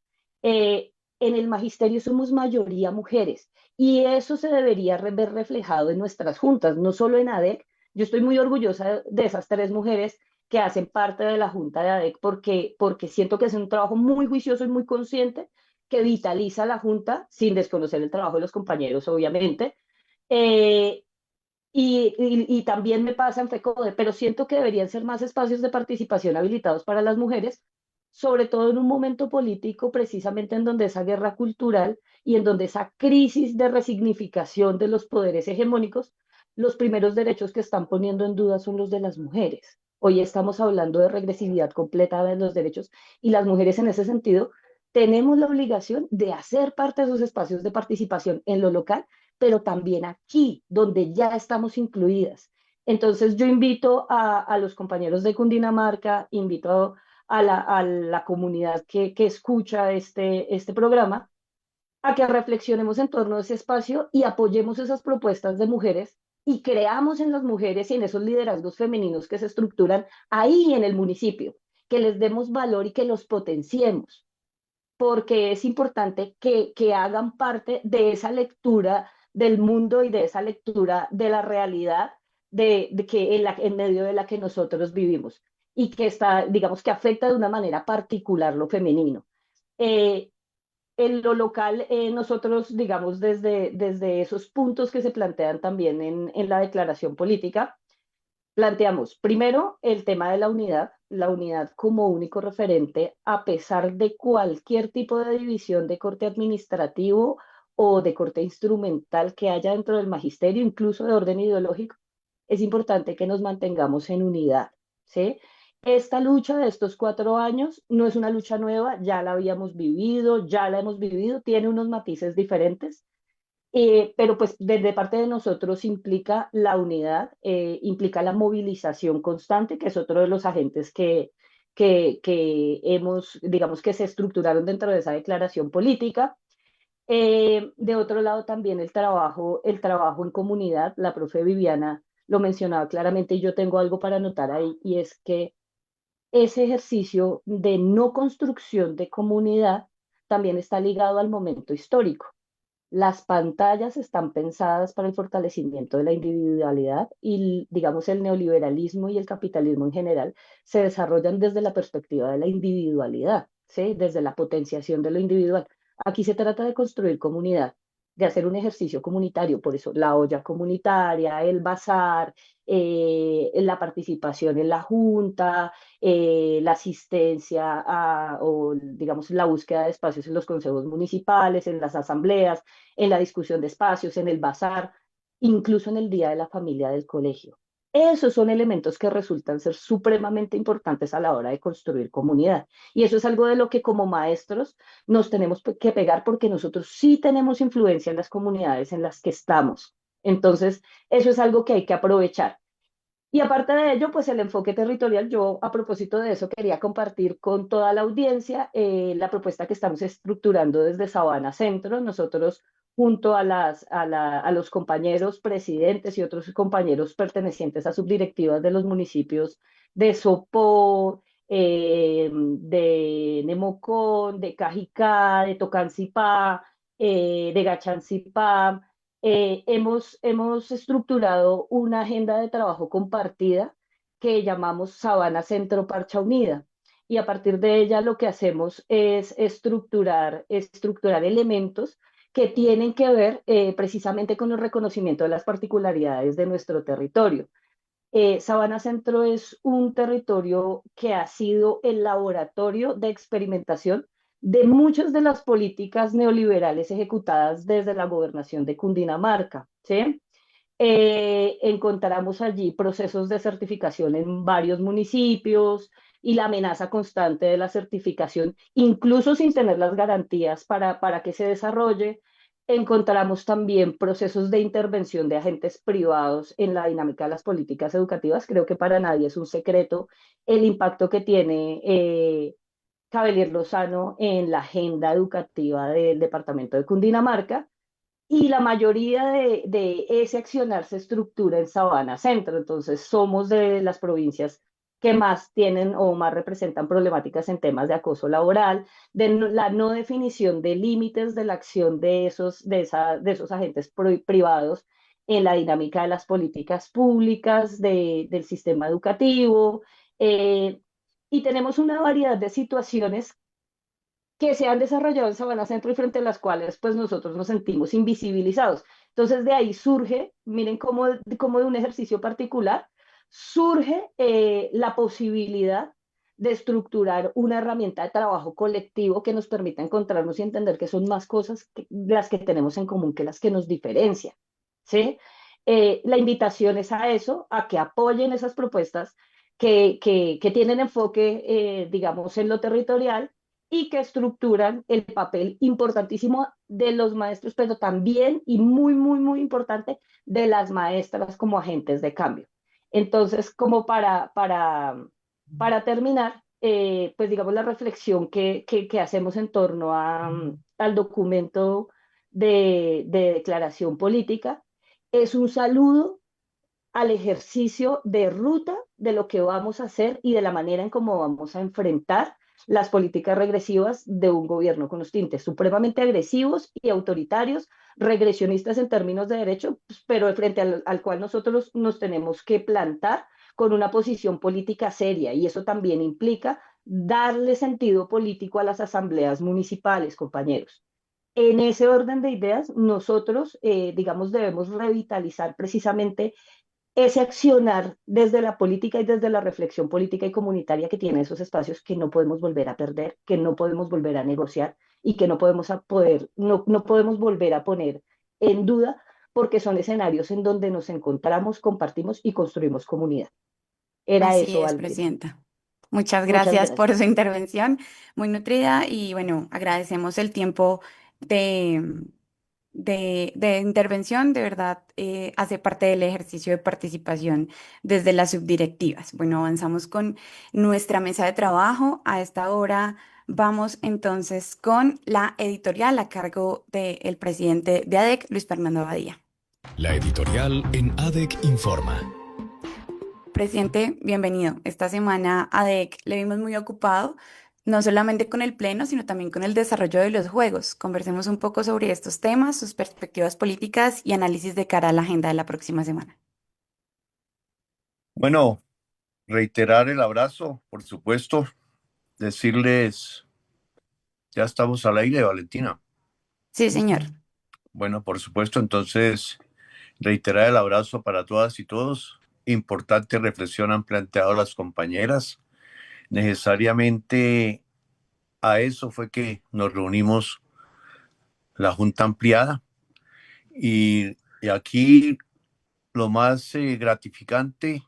En el magisterio somos mayoría mujeres y eso se debería ver reflejado en nuestras juntas, no solo en ADEC. Yo estoy muy orgullosa de esas 3 mujeres que hacen parte de la junta de ADEC porque siento que es un trabajo muy juicioso y muy consciente que vitaliza la junta sin desconocer el trabajo de los compañeros, obviamente. Eh, y también me pasa en FECODE, pero siento que deberían ser más espacios de participación habilitados para las mujeres, sobre todo en un momento político precisamente en donde esa guerra cultural y en donde esa crisis de resignificación de los poderes hegemónicos, los primeros derechos que están poniendo en duda son los de las mujeres. Hoy estamos hablando de regresividad completa de los derechos y las mujeres en ese sentido tenemos la obligación de hacer parte de esos espacios de participación en lo local, pero también aquí, donde ya estamos incluidas. Entonces yo invito a los compañeros de Cundinamarca, invito a la comunidad que escucha este programa, a que reflexionemos en torno a ese espacio y apoyemos esas propuestas de mujeres y creamos en las mujeres y en esos liderazgos femeninos que se estructuran ahí en el municipio, que les demos valor y que los potenciemos, porque es importante que hagan parte de esa lectura del mundo y de esa lectura de la realidad de que en medio de la que nosotros vivimos y que está, digamos, que afecta de una manera particular lo femenino. Eh, en lo local, nosotros, digamos, desde esos puntos que se plantean también en la declaración política, planteamos primero el tema de la unidad como único referente a pesar de cualquier tipo de división de corte administrativo o de corte instrumental que haya dentro del magisterio, incluso de orden ideológico, es importante que nos mantengamos en unidad, ¿sí? Esta lucha de estos 4 años no es una lucha nueva, ya la habíamos vivido, ya la hemos vivido, tiene unos matices diferentes, pero pues desde parte de nosotros implica la unidad, implica la movilización constante, que es otro de los agentes que hemos, digamos, que se estructuraron dentro de esa declaración política. De otro lado también el trabajo en comunidad, la profe Viviana lo mencionaba claramente y yo tengo algo para anotar ahí, y es que ese ejercicio de no construcción de comunidad también está ligado al momento histórico. Las pantallas están pensadas para el fortalecimiento de la individualidad y, digamos, el neoliberalismo y el capitalismo en general se desarrollan desde la perspectiva de la individualidad, ¿sí? Desde la potenciación de lo individual. Aquí se trata de construir comunidad, de hacer un ejercicio comunitario, por eso la olla comunitaria, el bazar, la participación en la junta, la asistencia o, digamos, la búsqueda de espacios en los consejos municipales, en las asambleas, en la discusión de espacios, en el bazar, incluso en el día de la familia del colegio. Esos son elementos que resultan ser supremamente importantes a la hora de construir comunidad. Y eso es algo de lo que como maestros nos tenemos que pegar porque nosotros sí tenemos influencia en las comunidades en las que estamos. Entonces, eso es algo que hay que aprovechar. Y aparte de ello, pues el enfoque territorial, yo a propósito de eso quería compartir con toda la audiencia la propuesta que estamos estructurando desde Sabana Centro. Nosotros, junto a los compañeros presidentes y otros compañeros pertenecientes a subdirectivas de los municipios de Sopó, de Nemocón, de Cajicá, de Tocancipá, de Gachancipá, hemos estructurado una agenda de trabajo compartida que llamamos Sabana Centro Parcha Unida. Y a partir de ella lo que hacemos es estructurar elementos que tienen que ver precisamente con el reconocimiento de las particularidades de nuestro territorio. Sabana Centro es un territorio que ha sido el laboratorio de experimentación de muchas de las políticas neoliberales ejecutadas desde la gobernación de Cundinamarca, ¿sí? Encontramos allí procesos de certificación en varios municipios y la amenaza constante de la certificación, incluso sin tener las garantías para que se desarrolle. Encontramos también procesos de intervención de agentes privados en la dinámica de las políticas educativas. Creo que para nadie es un secreto el impacto que tiene Cabelier Lozano en la agenda educativa del departamento de Cundinamarca, y la mayoría de ese accionar se estructura en Sabana Centro. Entonces somos de las provincias que más tienen o más representan problemáticas en temas de acoso laboral, de la no definición de límites de la acción de esos agentes privados en la dinámica de las políticas públicas, del sistema educativo, y tenemos una variedad de situaciones que se han desarrollado en Sabana Centro y frente a las cuales pues nosotros nos sentimos invisibilizados. Entonces de ahí surge, miren cómo de un ejercicio particular, surge la posibilidad de estructurar una herramienta de trabajo colectivo que nos permita encontrarnos y entender que son más cosas las que tenemos en común que las que nos diferencian, ¿sí? La invitación es a eso, a que apoyen esas propuestas que tienen enfoque, digamos, en lo territorial y que estructuran el papel importantísimo de los maestros, pero también, y muy, muy, muy importante, de las maestras como agentes de cambio. Entonces, como para terminar, pues digamos la reflexión que hacemos en torno al documento de declaración política es un saludo al ejercicio de ruta de lo que vamos a hacer y de la manera en cómo vamos a enfrentar las políticas regresivas de un gobierno con los tintes supremamente agresivos y autoritarios, regresionistas en términos de derecho, pues, pero frente al cual nosotros nos tenemos que plantar con una posición política seria, y eso también implica darle sentido político a las asambleas municipales, compañeros. En ese orden de ideas, nosotros, digamos, debemos revitalizar precisamente ese accionar desde la política y desde la reflexión política y comunitaria que tiene esos espacios que no podemos volver a perder, que no podemos volver a negociar y que no podemos, no podemos volver a poner en duda porque son escenarios en donde nos encontramos, compartimos y construimos comunidad. Era Así eso, es, Valentina. presidenta. Muchas Muchas gracias por gracias. su intervención, muy nutrida y bueno, agradecemos el tiempo de, de intervención, de verdad, hace parte del ejercicio de participación desde las subdirectivas. Bueno, avanzamos con nuestra mesa de trabajo. A esta hora vamos entonces con la editorial a cargo del presidente de ADEC, Luis Fernando Abadía. La editorial en ADEC Informa. Presidente, bienvenido. Esta semana ADEC le vimos muy ocupado, no solamente con el pleno, sino también con el desarrollo de los juegos. Conversemos un poco sobre estos temas, sus perspectivas políticas y análisis de cara a la agenda de la próxima semana. Bueno, reiterar el abrazo, por supuesto, decirles, ya estamos al aire, Valentina. Sí, señor. Bueno, por supuesto, entonces, reiterar el abrazo para todas y todos. Importante reflexión han planteado las compañeras. Necesariamente a eso fue que nos reunimos la Junta Ampliada y aquí lo más gratificante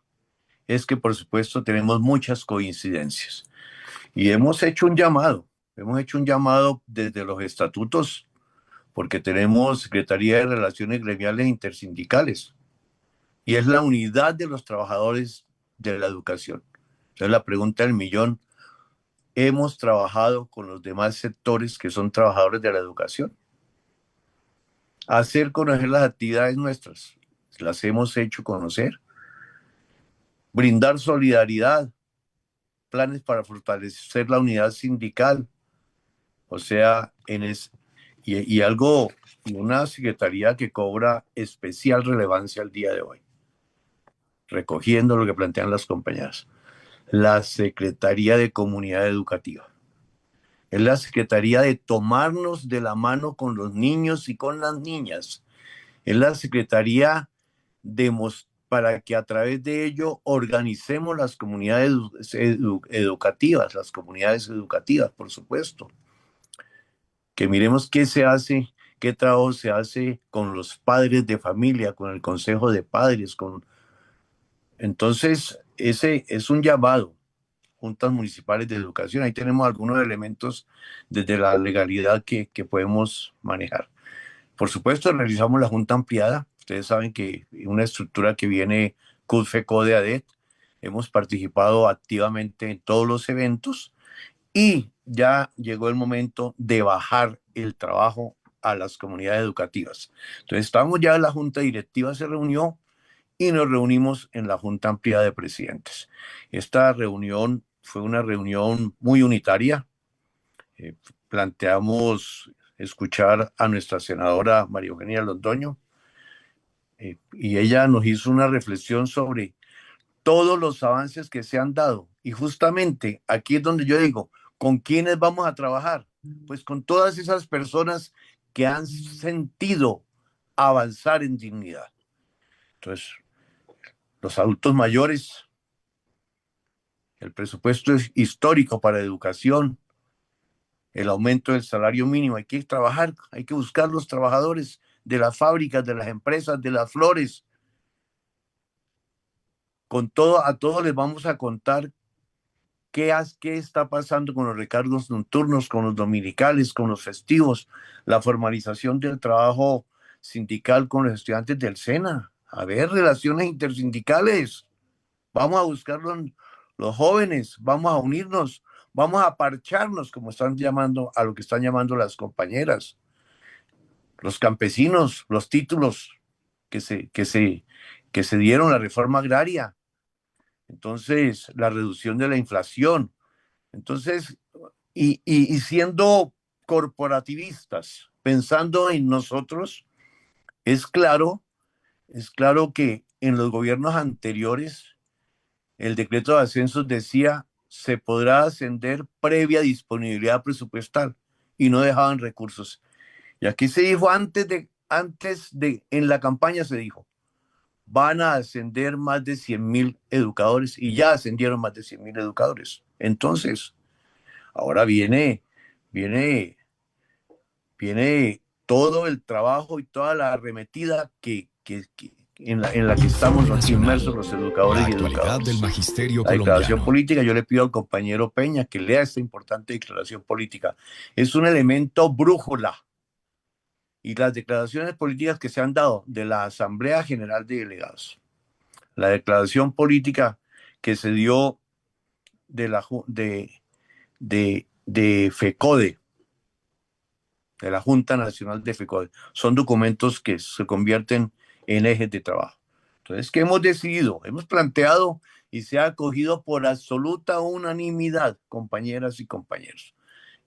es que por supuesto tenemos muchas coincidencias y hemos hecho un llamado desde los estatutos porque tenemos Secretaría de Relaciones Gremiales e Intersindicales y es la unidad de los trabajadores de la educación. Entonces la pregunta del millón, ¿hemos trabajado con los demás sectores que son trabajadores de la educación? Hacer conocer las actividades nuestras, las hemos hecho conocer, brindar solidaridad, planes para fortalecer la unidad sindical, o sea, y algo, y una secretaría que cobra especial relevancia al día de hoy, recogiendo lo que plantean las compañeras, la Secretaría de Comunidad Educativa. Es la Secretaría de tomarnos de la mano con los niños y con las niñas. Es la Secretaría para que a través de ello organicemos las comunidades educativas, las comunidades educativas, por supuesto. Que miremos qué se hace, qué trabajo se hace con los padres de familia, con el consejo de padres. Entonces, ese es un llamado. Juntas municipales de educación, ahí tenemos algunos elementos desde la legalidad que podemos manejar. Por supuesto, realizamos la Junta Ampliada. Ustedes saben que una estructura que viene CUDFECO de ADET, hemos participado activamente en todos los eventos y ya llegó el momento de bajar el trabajo a las comunidades educativas. Entonces, estamos ya, la Junta Directiva se reunió y nos reunimos en la Junta Ampliada de Presidentes. Esta reunión fue una reunión muy unitaria. Planteamos escuchar a nuestra senadora María Eugenia Londoño y ella nos hizo una reflexión sobre todos los avances que se han dado. Y justamente aquí es donde yo digo, ¿con quiénes vamos a trabajar? Pues con todas esas personas que han sentido avanzar en dignidad. Entonces, los adultos mayores, el presupuesto es histórico para educación, el aumento del salario mínimo. Hay que trabajar, hay que buscar los trabajadores de las fábricas, de las empresas, de las flores. Con todo, a todos les vamos a contar qué está pasando con los recargos nocturnos, con los dominicales, con los festivos, la formalización del trabajo sindical con los estudiantes del SENA. A ver, relaciones intersindicales. Vamos a buscar los jóvenes, vamos a unirnos, vamos a parcharnos, como están llamando a lo que están llamando las compañeras, los campesinos, los títulos que se dieron, la reforma agraria, entonces la reducción de la inflación, entonces, y siendo corporativistas, pensando en nosotros, es claro que en los gobiernos anteriores el decreto de ascensos decía se podrá ascender previa disponibilidad presupuestal y no dejaban recursos. Y aquí se dijo en la campaña se dijo, van a ascender más de 100,000 educadores y ya ascendieron más de 100,000 educadores. Entonces, ahora viene todo el trabajo y toda la arremetida en la que estamos aquí inmersos los educadores y educadoras. Del magisterio la declaración colombiano. política, yo le pido al compañero Peña que lea esta importante declaración política. Es un elemento brújula. Y las declaraciones políticas que se han dado de la Asamblea General de Delegados, la declaración política que se dio de FECODE, de la Junta Nacional de FECODE, son documentos que se convierten en ejes de trabajo. Entonces, ¿qué hemos decidido? Hemos planteado y se ha acogido por absoluta unanimidad, compañeras y compañeros.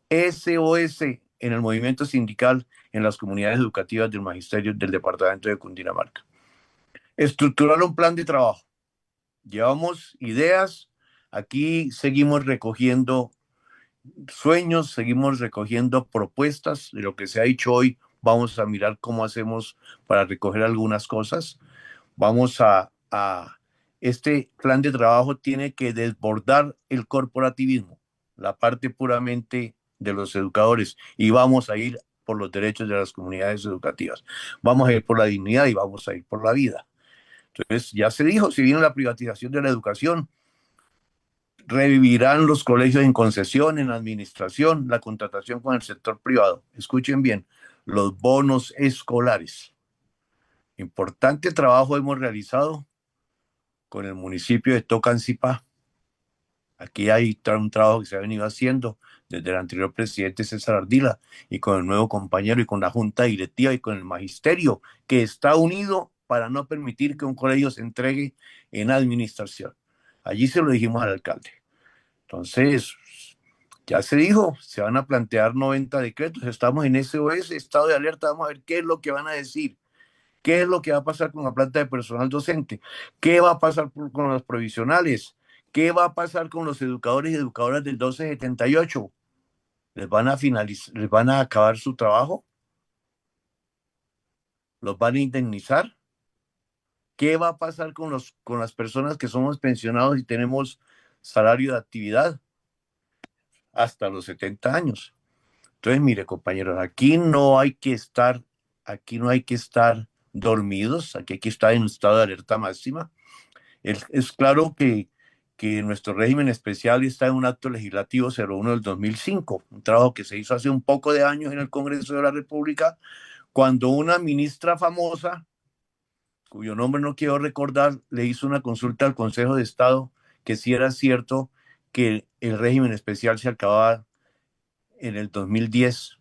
SOS en el movimiento sindical en las comunidades educativas del magisterio del departamento de Cundinamarca. Estructurar un plan de trabajo. Llevamos ideas, aquí seguimos recogiendo sueños, seguimos recogiendo propuestas de lo que se ha hecho hoy. Vamos a mirar cómo hacemos para recoger algunas cosas. Este plan de trabajo tiene que desbordar el corporativismo, la parte puramente de los educadores, y vamos a ir por los derechos de las comunidades educativas. Vamos a ir por la dignidad y vamos a ir por la vida. Entonces, ya se dijo, si viene la privatización de la educación, revivirán los colegios en concesión, en administración, la contratación con el sector privado. Escuchen bien, los bonos escolares. Importante trabajo hemos realizado con el municipio de Tocancipá. Aquí hay un trabajo que se ha venido haciendo desde el anterior presidente César Ardila y con el nuevo compañero y con la junta directiva y con el magisterio que está unido para no permitir que un colegio se entregue en administración. Allí se lo dijimos al alcalde. Entonces, ya se dijo, se van a plantear 90 decretos, estamos en SOS, estado de alerta, vamos a ver qué es lo que van a decir, qué es lo que va a pasar con la planta de personal docente, qué va a pasar con los provisionales, qué va a pasar con los educadores y educadoras del 1278. ¿Les van a acabar su trabajo? ¿Los van a indemnizar? ¿Qué va a pasar con las personas que somos pensionados y tenemos salario de actividad hasta los 70 años? Entonces, mire, compañeros, aquí no hay que estar dormidos, aquí hay que estar en un estado de alerta máxima. Es claro que nuestro régimen especial está en un acto legislativo 01 del 2005, un trabajo que se hizo hace un poco de años en el Congreso de la República, cuando una ministra famosa, cuyo nombre no quiero recordar, le hizo una consulta al Consejo de Estado que si era cierto que el régimen especial se acababa en el 2010,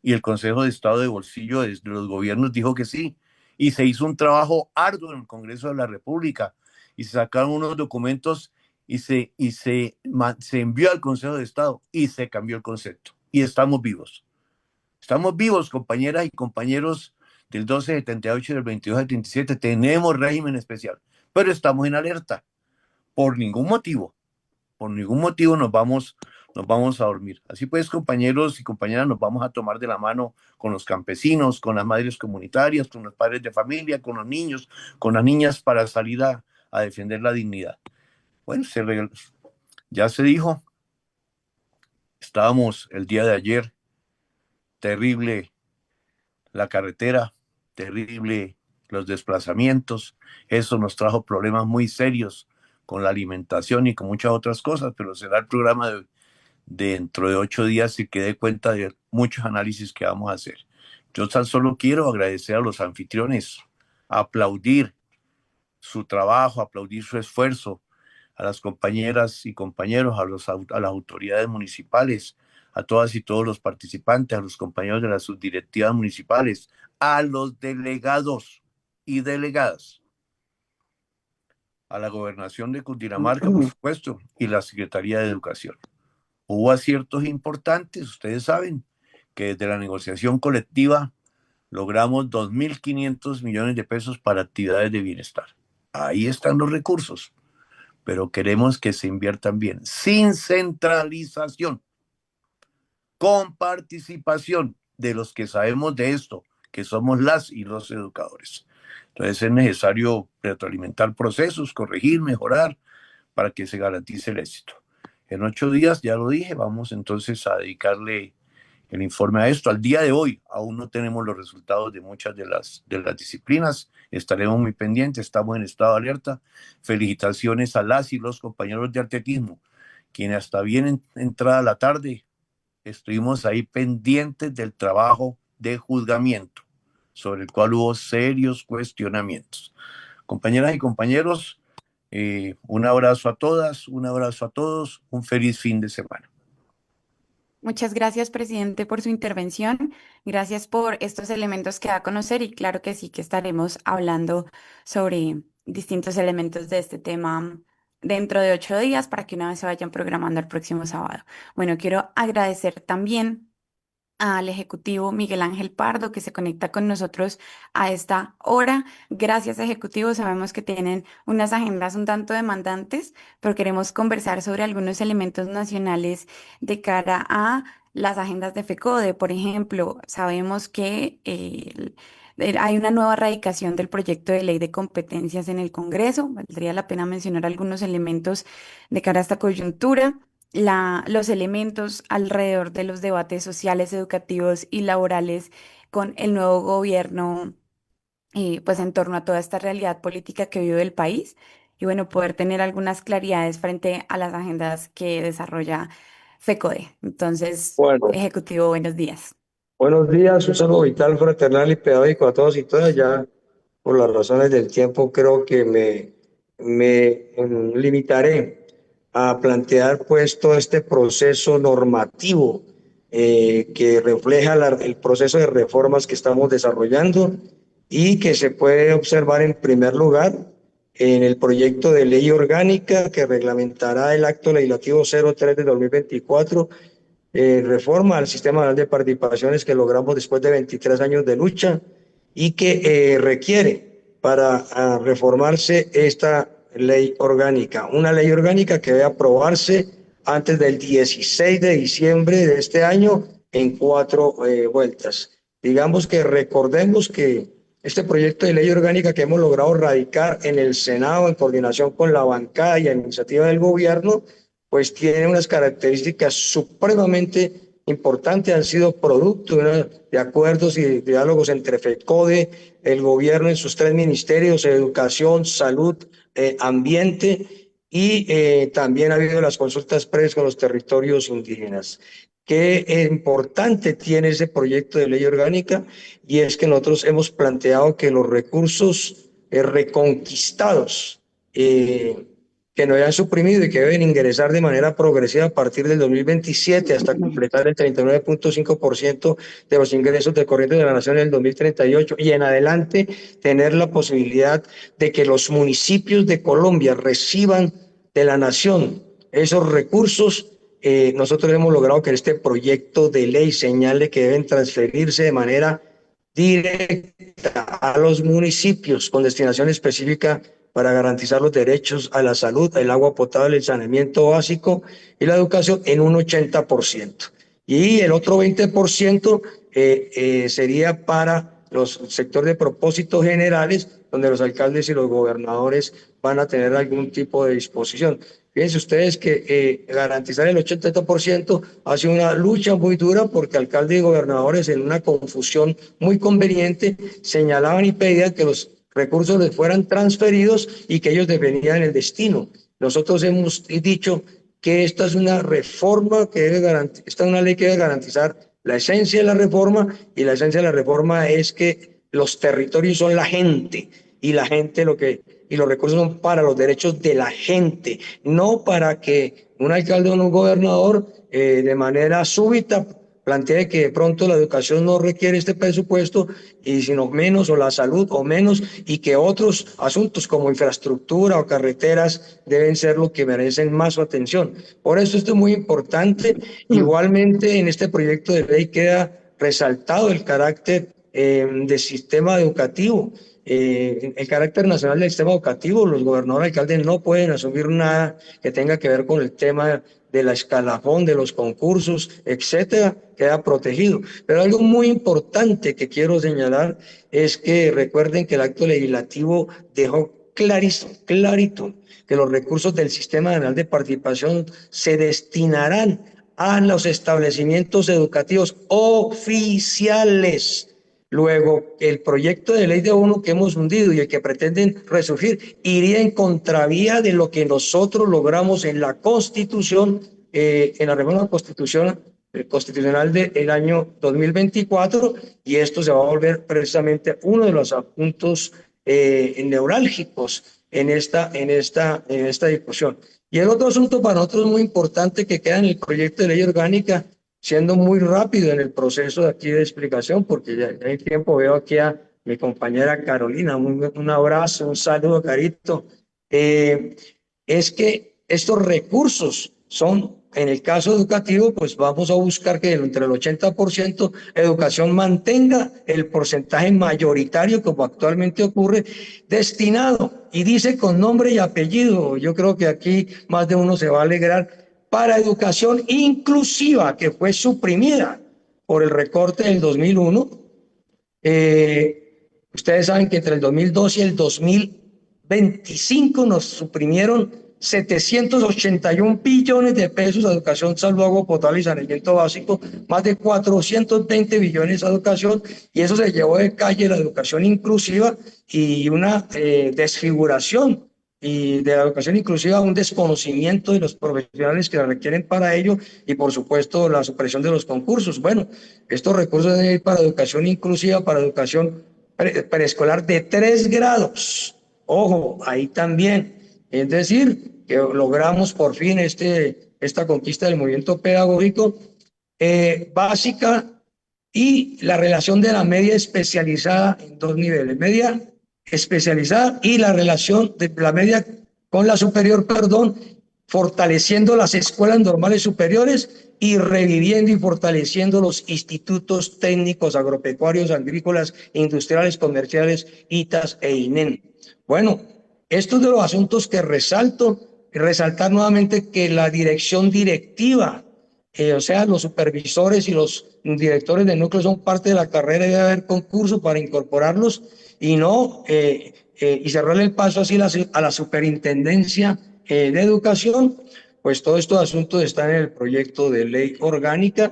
y el Consejo de Estado de bolsillo de los gobiernos dijo que sí, y se hizo un trabajo arduo en el Congreso de la República, y se sacaron unos documentos y se envió al Consejo de Estado y se cambió el concepto, y estamos vivos, compañeras y compañeros del 1278 y del 2277, tenemos régimen especial, pero estamos en alerta, por ningún motivo nos vamos a dormir. Así pues, compañeros y compañeras, nos vamos a tomar de la mano con los campesinos, con las madres comunitarias, con los padres de familia, con los niños, con las niñas para salir a defender la dignidad. Bueno, Ya se dijo, estábamos el día de ayer, terrible la carretera, terrible los desplazamientos, eso nos trajo problemas muy serios con la alimentación y con muchas otras cosas, pero será el programa de dentro de 8 días y que dé cuenta de muchos análisis que vamos a hacer. Yo tan solo quiero agradecer a los anfitriones, aplaudir su trabajo, aplaudir su esfuerzo, a las compañeras y compañeros, a las autoridades municipales, a todas y todos los participantes, a los compañeros de las subdirectivas municipales, a los delegados y delegadas, a la gobernación de Cundinamarca, por supuesto, y la Secretaría de Educación. Hubo aciertos importantes, ustedes saben que desde la negociación colectiva logramos 2.500 millones de pesos para actividades de bienestar. Ahí están los recursos, pero queremos que se inviertan bien, sin centralización, con participación de los que sabemos de esto, que somos las y los educadores. Entonces es necesario retroalimentar procesos, corregir, mejorar, para que se garantice el éxito. En 8 días, ya lo dije, vamos entonces a dedicarle el informe a esto. Al día de hoy aún no tenemos los resultados de muchas de las disciplinas, estaremos muy pendientes, estamos en estado de alerta. Felicitaciones a las y los compañeros de atletismo, quienes hasta bien entrada la tarde estuvimos ahí pendientes del trabajo de juzgamiento, sobre el cual hubo serios cuestionamientos. Compañeras y compañeros, un abrazo a todas, un abrazo a todos, un feliz fin de semana. Muchas gracias, presidente, por su intervención. Gracias por estos elementos que da a conocer y claro que sí que estaremos hablando sobre distintos elementos de este tema dentro de 8 días para que una vez se vayan programando el próximo sábado. Bueno, quiero agradecer también al ejecutivo Miguel Ángel Pardo que se conecta con nosotros a esta hora. Gracias, ejecutivo. Sabemos que tienen unas agendas un tanto demandantes, pero queremos conversar sobre algunos elementos nacionales de cara a las agendas de FECODE. Por ejemplo, sabemos que hay una nueva radicación del proyecto de ley de competencias en el Congreso. Valdría la pena mencionar algunos elementos de cara a esta coyuntura. Los elementos alrededor de los debates sociales, educativos y laborales con el nuevo gobierno, pues en torno a toda esta realidad política que vive el país y bueno, poder tener algunas claridades frente a las agendas que desarrolla FECODE. Entonces, Bueno, ejecutivo, buenos días. buenos días, un saludo vital, fraternal y pedagógico a todos y todas. Ya por las razones del tiempo creo que me limitaré a plantear pues todo este proceso normativo que refleja el proceso de reformas que estamos desarrollando y que se puede observar en primer lugar en el proyecto de ley orgánica que reglamentará el acto legislativo 03 de 2024, reforma al sistema nacional de participaciones que logramos después de 23 años de lucha y que requiere para reformarse esta ley orgánica, una ley orgánica que debe aprobarse antes del 16 de diciembre de este año en 4 vueltas. Digamos que recordemos que este proyecto de ley orgánica que hemos logrado radicar en el Senado en coordinación con la bancada y a iniciativa del gobierno, pues tiene unas características supremamente importantes, han sido producto de acuerdos y diálogos entre FECODE, el gobierno en sus 3 ministerios, educación, salud, ambiente, y también ha habido las consultas previas con los territorios indígenas. Qué importante tiene ese proyecto de ley orgánica, y es que nosotros hemos planteado que los recursos reconquistados que no hayan suprimido y que deben ingresar de manera progresiva a partir del 2027 hasta completar el 39.5% de los ingresos de corriente de la nación en el 2038 y en adelante tener la posibilidad de que los municipios de Colombia reciban de la nación esos recursos. Nosotros hemos logrado que este proyecto de ley señale que deben transferirse de manera directa a los municipios con destinación específica para garantizar los derechos a la salud, el agua potable, el saneamiento básico y la educación en un 80%. Y el otro 20% sería para los sectores de propósitos generales, donde los alcaldes y los gobernadores van a tener algún tipo de disposición. Fíjense ustedes que garantizar el 80% ha sido una lucha muy dura porque alcaldes y gobernadores en una confusión muy conveniente señalaban y pedían que los recursos les fueran transferidos y que ellos definían el destino. Nosotros hemos dicho que esta es una reforma que debe garantizar, esta es una ley que debe garantizar la esencia de la reforma, y la esencia de la reforma es que los territorios son la gente, y la gente y los recursos son para los derechos de la gente, no para que un alcalde o un gobernador de manera súbita plantee que de pronto la educación no requiere este presupuesto, y sino menos, o la salud o menos, y que otros asuntos como infraestructura o carreteras deben ser lo que merecen más su atención. Por eso esto es muy importante. Igualmente en este proyecto de ley queda resaltado el carácter del sistema educativo. El carácter nacional del sistema educativo. Los gobernadores y alcaldes no pueden asumir nada que tenga que ver con el tema de la escalafón, de los concursos, etcétera, queda protegido. Pero algo muy importante que quiero señalar es que recuerden que el acto legislativo dejó clarito que los recursos del Sistema General de Participación se destinarán a los establecimientos educativos oficiales. Luego, el proyecto de ley de ONU que hemos hundido y el que pretenden resurgir iría en contravía de lo que nosotros logramos en la Constitución, en la reforma constitucional del año 2024, y esto se va a volver precisamente uno de los puntos neurálgicos en esta discusión. Y el otro asunto para nosotros muy importante que queda en el proyecto de ley orgánica, siendo muy rápido en el proceso de aquí de explicación, porque ya hay tiempo, veo aquí a mi compañera Carolina, un abrazo, un saludo, Carito, es que estos recursos son, en el caso educativo, pues vamos a buscar que entre el 80% educación mantenga el porcentaje mayoritario, como actualmente ocurre, destinado, y dice con nombre y apellido, yo creo que aquí más de uno se va a alegrar, para educación inclusiva, que fue suprimida por el recorte del 2001. Ustedes saben que entre el 2002 y el 2025 nos suprimieron 781 billones de pesos a educación, salud, agua potable y saneamiento básico, más de 420 billones a educación, y eso se llevó de calle la educación inclusiva y una desfiguración, y de la educación inclusiva un desconocimiento de los profesionales que la requieren para ello, y por supuesto la supresión de los concursos. Bueno, estos recursos deben ir para educación inclusiva, para educación preescolar de 3 grados. Ojo, ahí también. Es decir, que logramos por fin esta conquista del movimiento pedagógico básica, y la relación de la media especializada en 2 niveles, media especializada y la relación de la media con la superior, fortaleciendo las escuelas normales superiores y reviviendo y fortaleciendo los institutos técnicos agropecuarios, agrícolas, industriales, comerciales, ITAS e INEN. Bueno, estos de los asuntos que resaltar nuevamente que la directiva, o sea, los supervisores y los directores de núcleo son parte de la carrera, y debe haber concurso para incorporarlos, y no y cerrarle el paso así a la superintendencia de educación. Pues todos estos asuntos están en el proyecto de ley orgánica,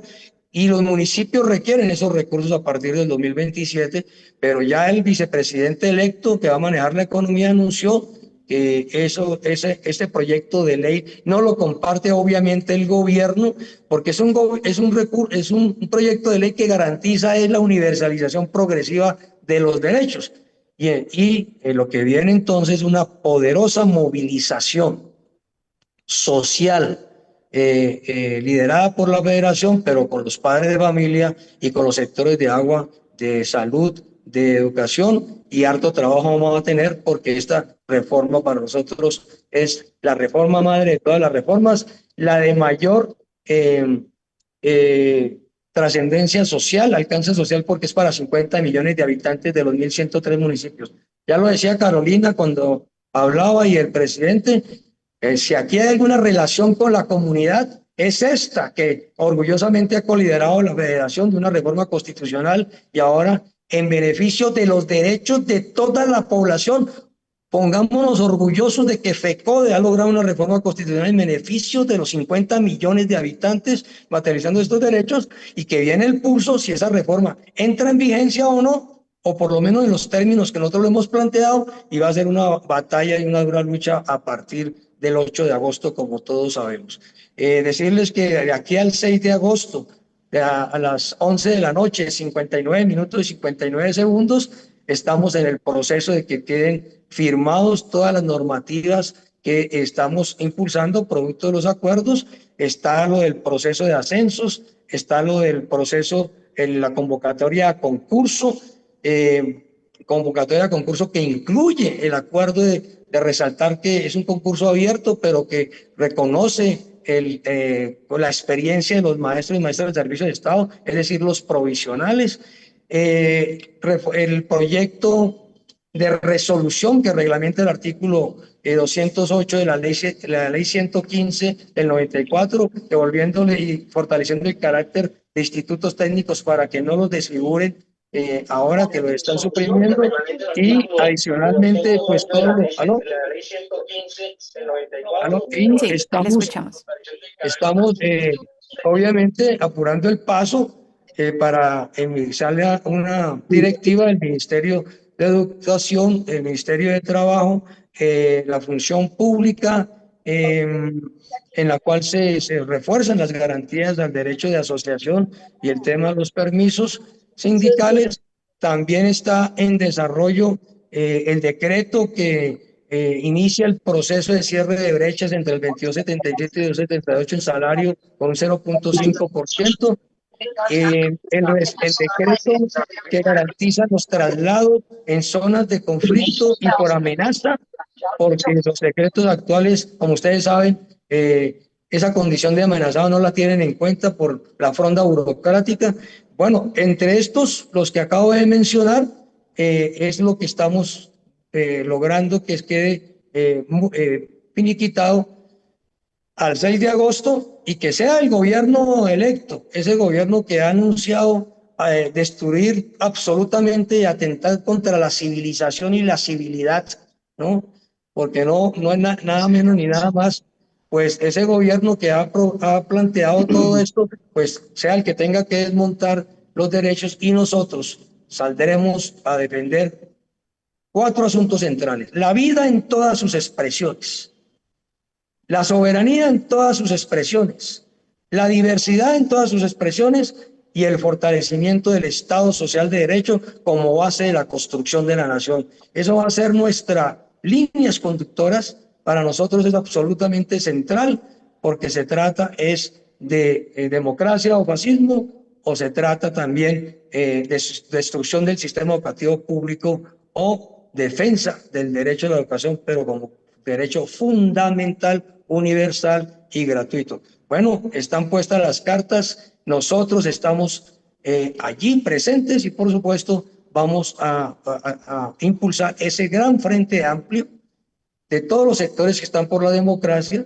y los municipios requieren esos recursos a partir del 2027, pero ya el vicepresidente electo que va a manejar la economía anunció que ese proyecto de ley no lo comparte obviamente el gobierno, porque es un proyecto de ley que garantiza la universalización progresiva de los derechos, y lo que viene entonces es una poderosa movilización social liderada por la federación, pero con los padres de familia y con los sectores de agua, de salud, de educación, y harto trabajo vamos a tener, porque esta reforma para nosotros es la reforma madre de todas las reformas, la de mayor trascendencia social, alcance social, porque es para 50 millones de habitantes de los 1.103 municipios. Ya lo decía Carolina cuando hablaba, y el presidente, si aquí hay alguna relación con la comunidad, es esta que orgullosamente ha coliderado la federación de una reforma constitucional, y ahora en beneficio de los derechos de toda la población. Pongámonos orgullosos de que FECODE ha logrado una reforma constitucional en beneficio de los 50 millones de habitantes, materializando estos derechos, y que viene el pulso si esa reforma entra en vigencia o no, o por lo menos en los términos que nosotros lo hemos planteado, y va a ser una batalla y una dura lucha a partir del 8 de agosto, como todos sabemos. Decirles que de aquí al 6 de agosto, a las 11 de la noche, 59 minutos y 59 segundos, estamos en el proceso de que queden firmados todas las normativas que estamos impulsando producto de los acuerdos. Está lo del proceso de ascensos, está lo del proceso en la convocatoria a concurso, que incluye el acuerdo de resaltar que es un concurso abierto, pero que reconoce la experiencia de los maestros y maestras del servicio de Estado, es decir, los provisionales. El proyecto de resolución que reglamenta el artículo 208 de la ley 115 del 94, devolviéndole y fortaleciendo el carácter de institutos técnicos para que no los desfiguren ahora que lo están suprimiendo, y adicionalmente pues todo ¿aló? ¿Aló? Y Sí, ahí le escuchamos. estamos obviamente apurando el paso para sale una directiva del Ministerio de Educación, el Ministerio de Trabajo, la función pública, en la cual se refuerzan las garantías al derecho de asociación y el tema de los permisos sindicales. También está en desarrollo el decreto que inicia el proceso de cierre de brechas entre el 22.77 y 2.78 en salario con un 0.5%. El decreto que garantiza los traslados en zonas de conflicto y por amenaza, porque los decretos actuales, como ustedes saben, esa condición de amenazado no la tienen en cuenta por la fronda burocrática. Bueno, entre estos, los que acabo de mencionar, es lo que estamos logrando que quede finiquitado al 6 de agosto, y que sea el gobierno electo, ese gobierno que ha anunciado destruir absolutamente y atentar contra la civilización y la civilidad, ¿no? Porque no es nada menos ni nada más, pues ese gobierno que ha planteado todo esto, pues sea el que tenga que desmontar los derechos, y nosotros saldremos a defender 4 asuntos centrales: la vida en todas sus expresiones, la soberanía en todas sus expresiones, la diversidad en todas sus expresiones, y el fortalecimiento del Estado social de derecho como base de la construcción de la nación. Eso va a ser nuestras líneas conductoras. Para nosotros es absolutamente central, porque se trata de democracia o fascismo, o se trata también de destrucción del sistema educativo público o defensa del derecho a la educación, pero como derecho fundamental, universal y gratuito. Bueno, están puestas las cartas, nosotros estamos allí presentes, y por supuesto vamos a impulsar ese gran frente amplio de todos los sectores que están por la democracia.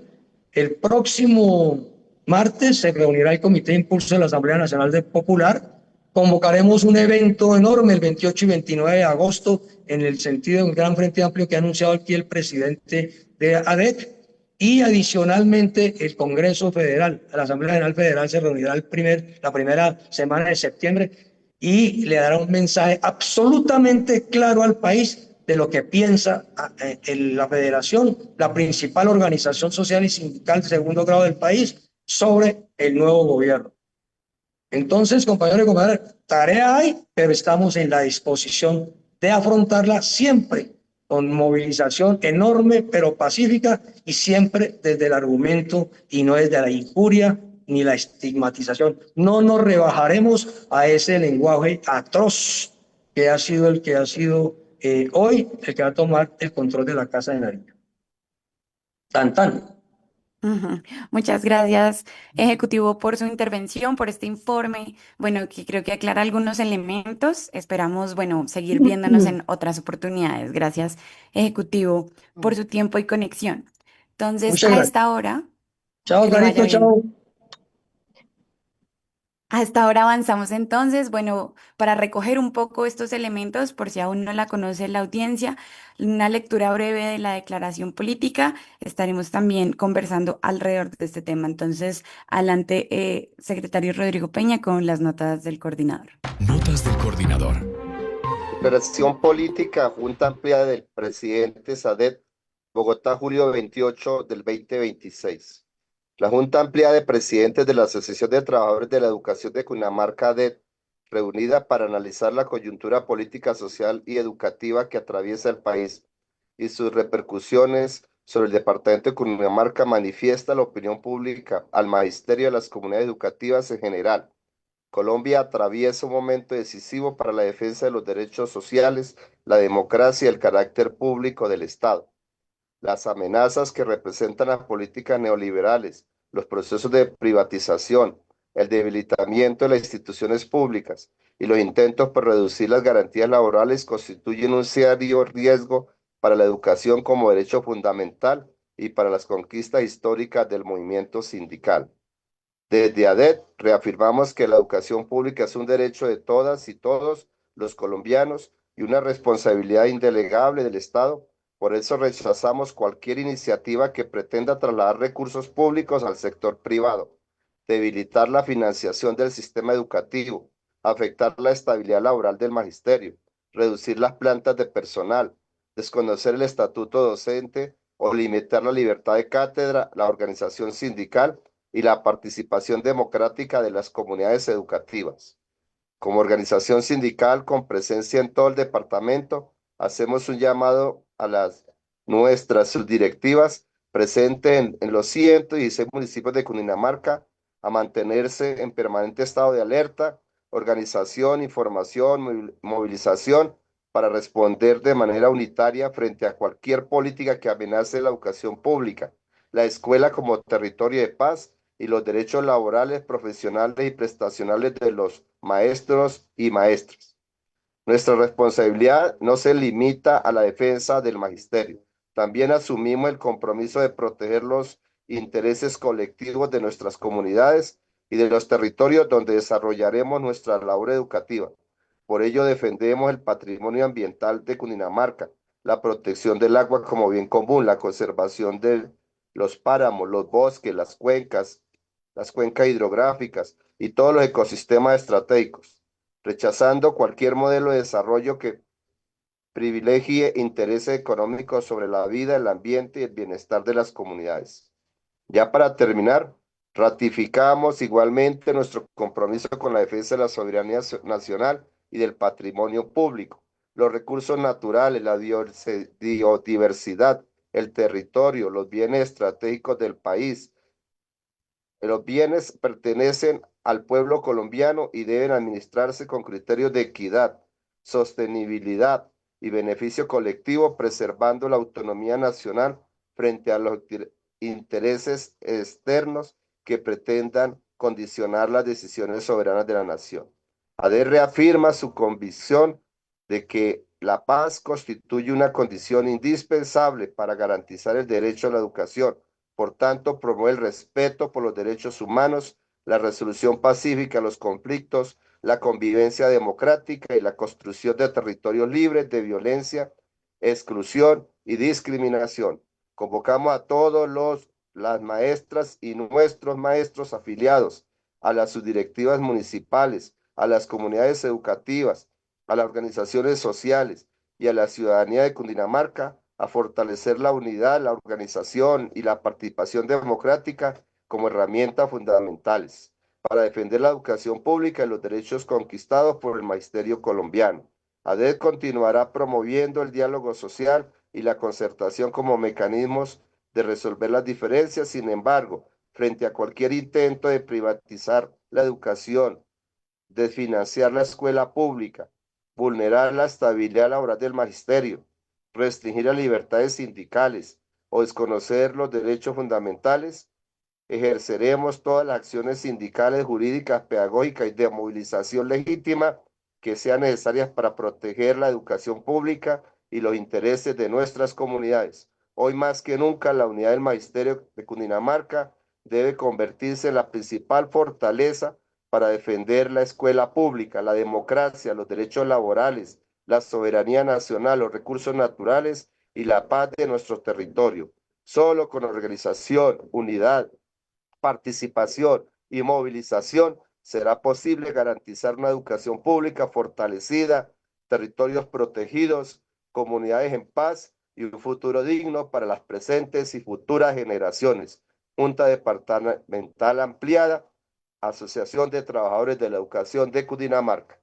El próximo martes se reunirá el Comité de Impulso de la Asamblea Nacional Popular. Convocaremos un evento enorme el 28 y 29 de agosto en el sentido de un gran frente amplio que ha anunciado aquí el presidente de ADEC. Y adicionalmente el Congreso Federal, la Asamblea General Federal, se reunirá la primera semana de septiembre, y le dará un mensaje absolutamente claro al país de lo que piensa la Federación, la principal organización social y sindical de segundo grado del país, sobre el nuevo gobierno. Entonces, compañeros y compañeras, tarea hay, pero estamos en la disposición de afrontarla siempre con movilización enorme, pero pacífica, y siempre desde el argumento y no desde la injuria ni la estigmatización. No nos rebajaremos a ese lenguaje atroz que ha sido hoy el que va a tomar el control de la Casa de Nariño. Tan, tan. Muchas gracias, Ejecutivo, por su intervención, por este informe. Bueno, que creo que aclara algunos elementos. Esperamos, bueno, seguir viéndonos en otras oportunidades. Gracias, Ejecutivo, por su tiempo y conexión. Entonces, Muchas a gracias. esta hora, Chao, que le vaya Carito, bien. chao. Hasta ahora avanzamos entonces, bueno, para recoger un poco estos elementos, por si aún no la conoce la audiencia, una lectura breve de la declaración política, estaremos también conversando alrededor de este tema. Entonces, adelante, secretario Rodrigo Peña, con las notas del coordinador. Notas del coordinador. Declaración política, Junta Amplia del Presidente SADET, Bogotá, julio 28 del 2026. La Junta Amplia de Presidentes de la Asociación de Trabajadores de la Educación de Cundinamarca, ADET, reunida para analizar la coyuntura política, social y educativa que atraviesa el país y sus repercusiones sobre el departamento de Cundinamarca, manifiesta la opinión pública al magisterio de las comunidades educativas en general. Colombia atraviesa un momento decisivo para la defensa de los derechos sociales, la democracia y el carácter público del Estado. Las amenazas que representan las políticas neoliberales, los procesos de privatización, el debilitamiento de las instituciones públicas y los intentos por reducir las garantías laborales constituyen un serio riesgo para la educación como derecho fundamental y para las conquistas históricas del movimiento sindical. Desde ADET reafirmamos que la educación pública es un derecho de todas y todos los colombianos y una responsabilidad indelegable del Estado. Por eso rechazamos cualquier iniciativa que pretenda trasladar recursos públicos al sector privado, debilitar la financiación del sistema educativo, afectar la estabilidad laboral del magisterio, reducir las plantas de personal, desconocer el estatuto docente o limitar la libertad de cátedra, la organización sindical y la participación democrática de las comunidades educativas. Como organización sindical con presencia en todo el departamento, hacemos un llamado a nuestras subdirectivas presentes en los 116 municipios de Cundinamarca a mantenerse en permanente estado de alerta, organización, información, movilización para responder de manera unitaria frente a cualquier política que amenace la educación pública, la escuela como territorio de paz y los derechos laborales, profesionales y prestacionales de los maestros y maestras. Nuestra responsabilidad no se limita a la defensa del magisterio. También asumimos el compromiso de proteger los intereses colectivos de nuestras comunidades y de los territorios donde desarrollaremos nuestra labor educativa. Por ello defendemos el patrimonio ambiental de Cundinamarca, la protección del agua como bien común, la conservación de los páramos, los bosques, las cuencas hidrográficas y todos los ecosistemas estratégicos, rechazando cualquier modelo de desarrollo que privilegie intereses económicos sobre la vida, el ambiente y el bienestar de las comunidades. Ya para terminar, ratificamos igualmente nuestro compromiso con la defensa de la soberanía nacional y del patrimonio público, los recursos naturales, la biodiversidad, el territorio, los bienes estratégicos del país. Los bienes pertenecen al pueblo colombiano y deben administrarse con criterios de equidad, sostenibilidad y beneficio colectivo, preservando la autonomía nacional frente a los intereses externos que pretendan condicionar las decisiones soberanas de la nación. ADET reafirma su convicción de que la paz constituye una condición indispensable para garantizar el derecho a la educación. Por tanto, promueve el respeto por los derechos humanos, la resolución pacífica de los conflictos, la convivencia democrática y la construcción de territorios libres de violencia, exclusión y discriminación. Convocamos a las maestras y nuestros maestros afiliados, a las subdirectivas municipales, a las comunidades educativas, a las organizaciones sociales y a la ciudadanía de Cundinamarca a fortalecer la unidad, la organización y la participación democrática como herramientas fundamentales para defender la educación pública y los derechos conquistados por el magisterio colombiano. ADET continuará promoviendo el diálogo social y la concertación como mecanismos de resolver las diferencias. Sin embargo, frente a cualquier intento de privatizar la educación, desfinanciar la escuela pública, vulnerar la estabilidad laboral del magisterio, restringir las libertades sindicales o desconocer los derechos fundamentales, ejerceremos todas las acciones sindicales, jurídicas, pedagógicas y de movilización legítima que sean necesarias para proteger la educación pública y los intereses de nuestras comunidades. Hoy más que nunca, la unidad del magisterio de Cundinamarca debe convertirse en la principal fortaleza para defender la escuela pública, la democracia, los derechos laborales, la soberanía nacional, los recursos naturales y la paz de nuestro territorio. Solo con organización, unidad, participación y movilización será posible garantizar una educación pública fortalecida, territorios protegidos, comunidades en paz y un futuro digno para las presentes y futuras generaciones. Junta Departamental Ampliada, Asociación de Trabajadores de la Educación de Cundinamarca.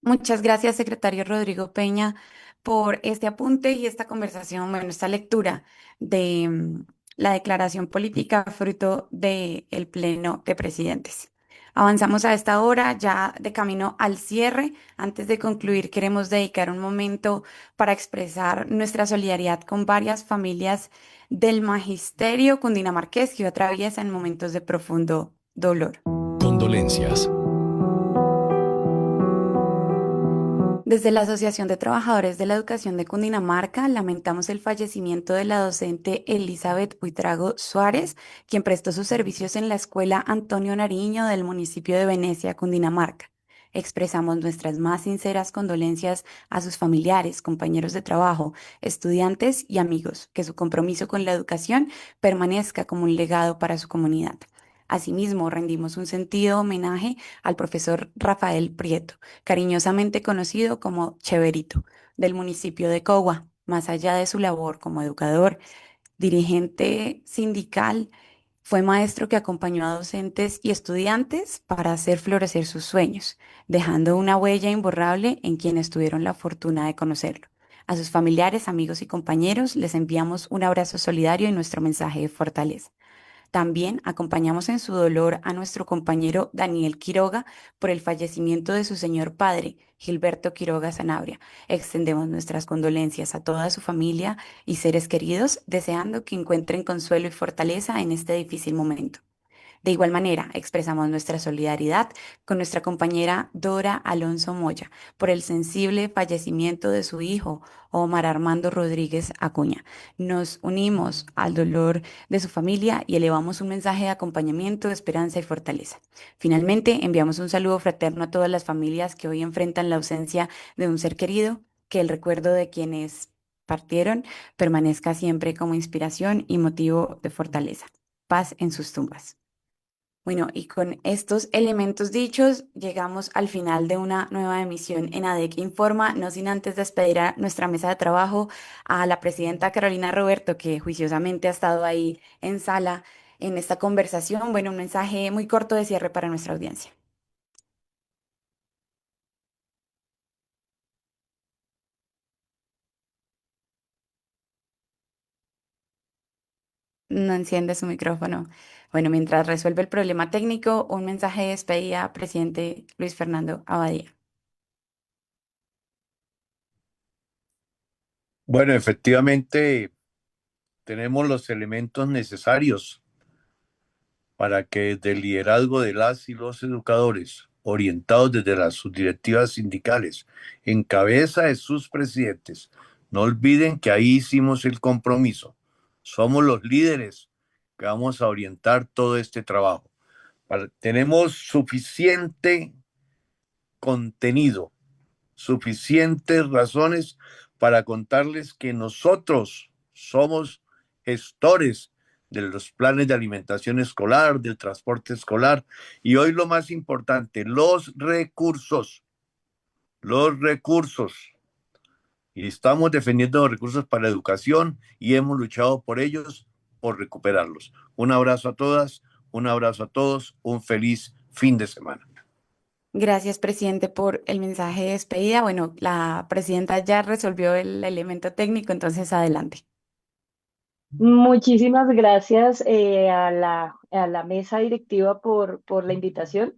Muchas gracias, secretario Rodrigo Peña, por este apunte y esta conversación, bueno, esta lectura de la declaración política fruto del Pleno de Presidentes. Avanzamos a esta hora, ya de camino al cierre. Antes de concluir, queremos dedicar un momento para expresar nuestra solidaridad con varias familias del magisterio cundinamarqués que atraviesan momentos de profundo dolor. Condolencias. Desde la Asociación de Trabajadores de la Educación de Cundinamarca, lamentamos el fallecimiento de la docente Elizabeth Buitrago Suárez, quien prestó sus servicios en la Escuela Antonio Nariño del municipio de Venecia, Cundinamarca. Expresamos nuestras más sinceras condolencias a sus familiares, compañeros de trabajo, estudiantes y amigos, que su compromiso con la educación permanezca como un legado para su comunidad. Asimismo, rendimos un sentido homenaje al profesor Rafael Prieto, cariñosamente conocido como Cheverito, del municipio de Cogua. Más allá de su labor como educador, dirigente sindical, fue maestro que acompañó a docentes y estudiantes para hacer florecer sus sueños, dejando una huella imborrable en quienes tuvieron la fortuna de conocerlo. A sus familiares, amigos y compañeros les enviamos un abrazo solidario y nuestro mensaje de fortaleza. También acompañamos en su dolor a nuestro compañero Daniel Quiroga por el fallecimiento de su señor padre, Gilberto Quiroga Sanabria. Extendemos nuestras condolencias a toda su familia y seres queridos, deseando que encuentren consuelo y fortaleza en este difícil momento. De igual manera, expresamos nuestra solidaridad con nuestra compañera Dora Alonso Moya por el sensible fallecimiento de su hijo, Omar Armando Rodríguez Acuña. Nos unimos al dolor de su familia y elevamos un mensaje de acompañamiento, esperanza y fortaleza. Finalmente, enviamos un saludo fraterno a todas las familias que hoy enfrentan la ausencia de un ser querido, que el recuerdo de quienes partieron permanezca siempre como inspiración y motivo de fortaleza. Paz en sus tumbas. Bueno, y con estos elementos dichos, llegamos al final de una nueva emisión en ADEC Informa, no sin antes despedir a nuestra mesa de trabajo, a la presidenta Carolina Roberto, que juiciosamente ha estado ahí en sala en esta conversación. Bueno, un mensaje muy corto de cierre para nuestra audiencia. No enciende su micrófono. Bueno, mientras resuelve el problema técnico, un mensaje de despedida, presidente Luis Fernando Abadía. Bueno, efectivamente tenemos los elementos necesarios para que desde el liderazgo de las y los educadores, orientados desde las subdirectivas sindicales, en cabeza de sus presidentes, no olviden que ahí hicimos el compromiso. Somos los líderes que vamos a orientar todo este trabajo. Tenemos suficiente contenido, suficientes razones para contarles que nosotros somos gestores de los planes de alimentación escolar, del transporte escolar, y hoy lo más importante, los recursos. Y estamos defendiendo los recursos para la educación y hemos luchado por ellos, por recuperarlos. Un abrazo a todas, un abrazo a todos, un feliz fin de semana. Gracias, presidente, por el mensaje de despedida. Bueno, la presidenta ya resolvió el elemento técnico, entonces adelante. Muchísimas gracias a la mesa directiva por la invitación.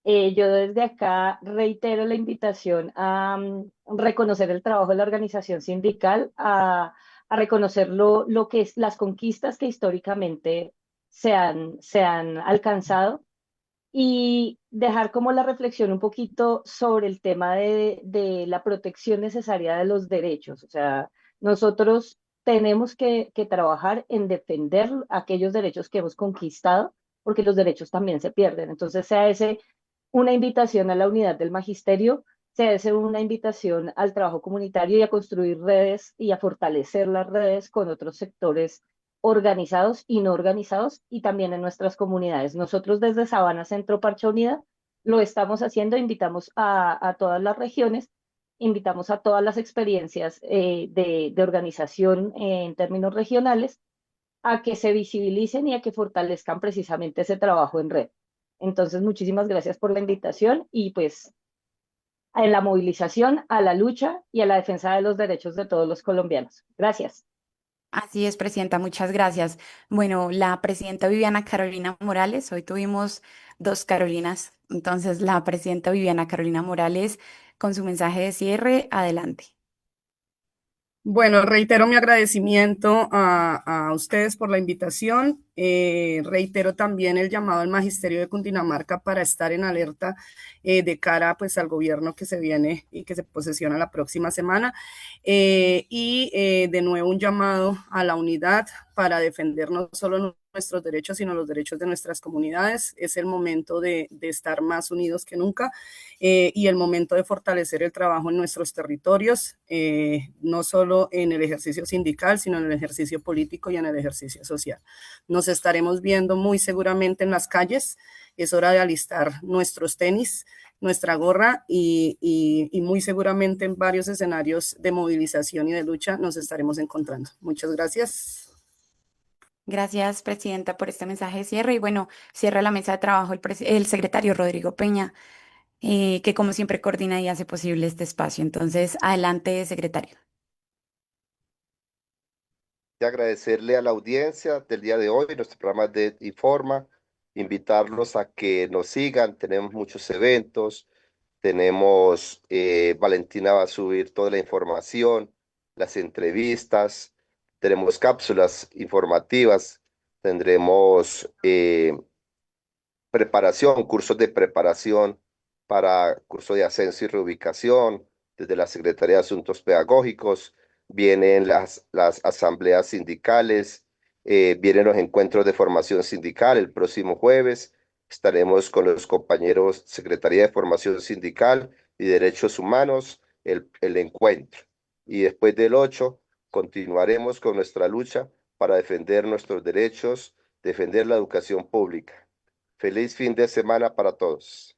Yo desde acá reitero la invitación a reconocer el trabajo de la organización sindical, a reconocer lo que es las conquistas que históricamente se han alcanzado y dejar como la reflexión un poquito sobre el tema de la protección necesaria de los derechos. O sea, nosotros tenemos que trabajar en defender aquellos derechos que hemos conquistado porque los derechos también se pierden. Entonces, sea ese una invitación a la unidad del magisterio, sea ese una invitación al trabajo comunitario y a construir redes y a fortalecer las redes con otros sectores organizados y no organizados y también en nuestras comunidades. Nosotros desde Sabana Centro Parcha Unida lo estamos haciendo, invitamos a todas las regiones, invitamos a todas las experiencias de organización en términos regionales a que se visibilicen y a que fortalezcan precisamente ese trabajo en red. Entonces, muchísimas gracias por la invitación y pues en la movilización, a la lucha y a la defensa de los derechos de todos los colombianos. Gracias. Así es, presidenta, muchas gracias. Bueno, la presidenta Viviana Carolina Morales, hoy tuvimos dos Carolinas, entonces la presidenta Viviana Carolina Morales con su mensaje de cierre, adelante. Bueno, reitero mi agradecimiento a ustedes por la invitación. Reitero también el llamado al Magisterio de Cundinamarca para estar en alerta de cara pues, al gobierno que se viene y que se posesiona la próxima semana. De nuevo un llamado a la unidad para defender no solo nuestros derechos, sino los derechos de nuestras comunidades. Es el momento de estar más unidos que nunca y el momento de fortalecer el trabajo en nuestros territorios, no solo en el ejercicio sindical, sino en el ejercicio político y en el ejercicio social. Nos estaremos viendo muy seguramente en las calles. Es hora de alistar nuestros tenis, nuestra gorra y muy seguramente en varios escenarios de movilización y de lucha nos estaremos encontrando. Muchas gracias. Gracias, presidenta, por este mensaje de cierre. Y bueno, cierra la mesa de trabajo el secretario Rodrigo Peña, que como siempre coordina y hace posible este espacio. Entonces, adelante, secretario. De agradecerle a la audiencia del día de hoy, nuestro programa de Informa, invitarlos a que nos sigan, tenemos muchos eventos, tenemos, Valentina va a subir toda la información, las entrevistas, tenemos cápsulas informativas, tendremos preparación, cursos de preparación para curso de ascenso y reubicación desde la Secretaría de Asuntos Pedagógicos, vienen las asambleas sindicales, vienen los encuentros de formación sindical el próximo jueves, estaremos con los compañeros Secretaría de Formación Sindical y Derechos Humanos, el encuentro. Y después del 8 continuaremos con nuestra lucha para defender nuestros derechos, defender la educación pública. Feliz fin de semana para todos.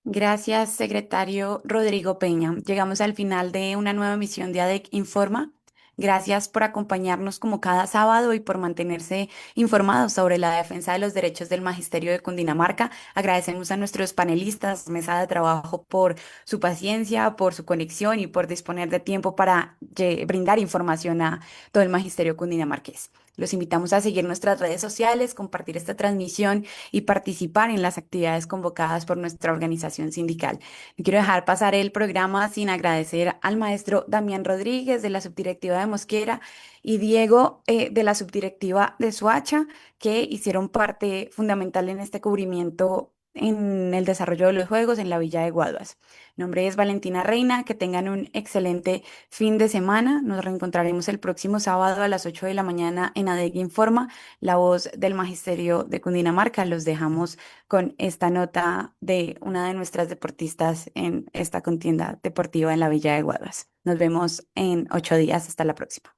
Gracias, secretario Rodrigo Peña. Llegamos al final de una nueva emisión de ADEC Informa. Gracias por acompañarnos como cada sábado y por mantenerse informados sobre la defensa de los derechos del Magisterio de Cundinamarca. Agradecemos a nuestros panelistas, mesa de trabajo, por su paciencia, por su conexión y por disponer de tiempo para brindar información a todo el Magisterio cundinamarqués. Los invitamos a seguir nuestras redes sociales, compartir esta transmisión y participar en las actividades convocadas por nuestra organización sindical. No quiero dejar pasar el programa sin agradecer al maestro Damián Rodríguez de la subdirectiva de Mosquera y Diego de la subdirectiva de Soacha, que hicieron parte fundamental en este cubrimiento en el desarrollo de los Juegos en la Villa de Guaduas. Mi nombre es Valentina Reina, que tengan un excelente fin de semana. Nos reencontraremos el próximo sábado a las 8 de la mañana en ADEC Informa, la voz del Magisterio de Cundinamarca. Los dejamos con esta nota de una de nuestras deportistas en esta contienda deportiva en la Villa de Guaduas. Nos vemos en 8 días. Hasta la próxima.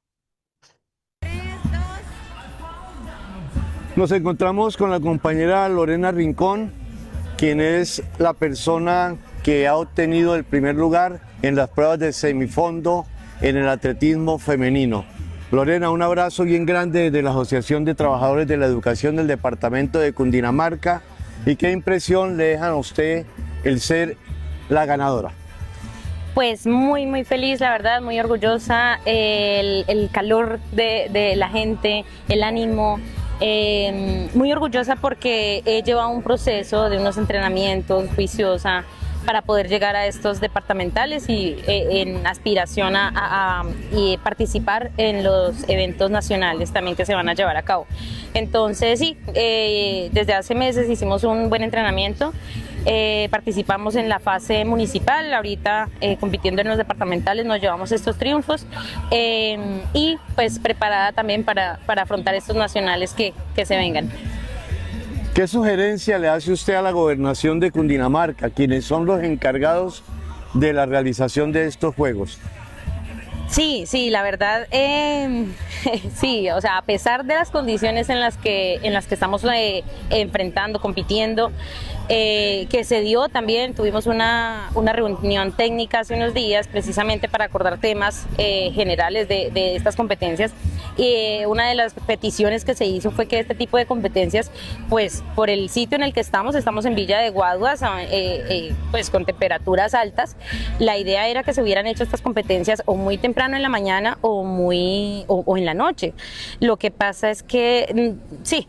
Nos encontramos con la compañera Lorena Rincón, quien es la persona que ha obtenido el primer lugar en las pruebas de semifondo en el atletismo femenino. Lorena, un abrazo bien grande desde la Asociación de Trabajadores de la Educación del Departamento de Cundinamarca. ¿Y qué impresión le deja a usted el ser la ganadora? Pues muy feliz, la verdad, muy orgullosa, el calor de la gente, el ánimo. Muy orgullosa porque he llevado un proceso de unos entrenamientos juiciosa para poder llegar a estos departamentales y en aspiración a participar en los eventos nacionales también que se van a llevar a cabo. Entonces sí, desde hace meses hicimos un buen entrenamiento. Participamos en la fase municipal, ahorita compitiendo en los departamentales nos llevamos estos triunfos y pues preparada también para afrontar estos nacionales que se vengan. ¿Qué sugerencia le hace usted a la gobernación de Cundinamarca, quienes son los encargados de la realización de estos juegos? Sí, la verdad, sí, o sea, a pesar de las condiciones en las que estamos enfrentando, compitiendo, que se dio también, tuvimos una reunión técnica hace unos días precisamente para acordar temas generales de estas competencias, y una de las peticiones que se hizo fue que este tipo de competencias, pues por el sitio en el que estamos en Villa de Guaduas, pues con temperaturas altas, la idea era que se hubieran hecho estas competencias o muy temprano en la mañana o en la noche. Lo que pasa es que sí,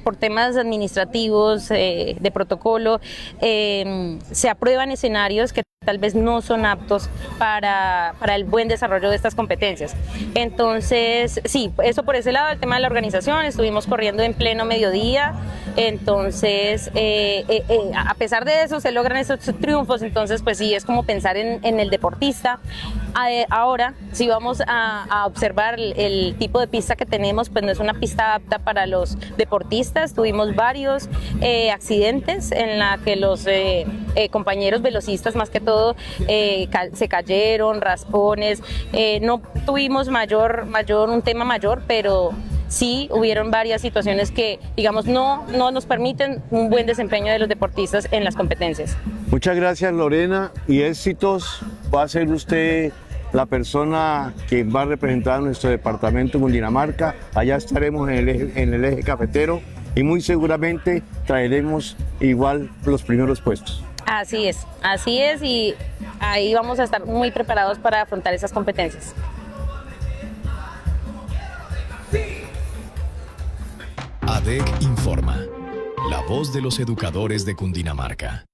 por temas administrativos, de protocolo, se aprueban escenarios que tal vez no son aptos para el buen desarrollo de estas competencias. Entonces, sí, eso por ese lado, el tema de la organización, estuvimos corriendo en pleno mediodía, entonces, a pesar de eso, se logran esos triunfos, entonces, pues sí, es como pensar en el deportista. Ahora, si vamos a observar el tipo de pista que tenemos, pues no es una pista apta para los deportistas. Tuvimos varios accidentes en la que los compañeros velocistas, más que todo, se cayeron, raspones. No tuvimos un tema mayor, pero sí hubieron varias situaciones que, digamos, no nos permiten un buen desempeño de los deportistas en las competencias. Muchas gracias, Lorena, y éxitos. Va a ser usted la persona que va a representar a nuestro departamento en Cundinamarca. Allá estaremos en el eje cafetero y muy seguramente traeremos igual los primeros puestos. Así es, y ahí vamos a estar muy preparados para afrontar esas competencias. ADEC informa, la voz de los educadores de Cundinamarca.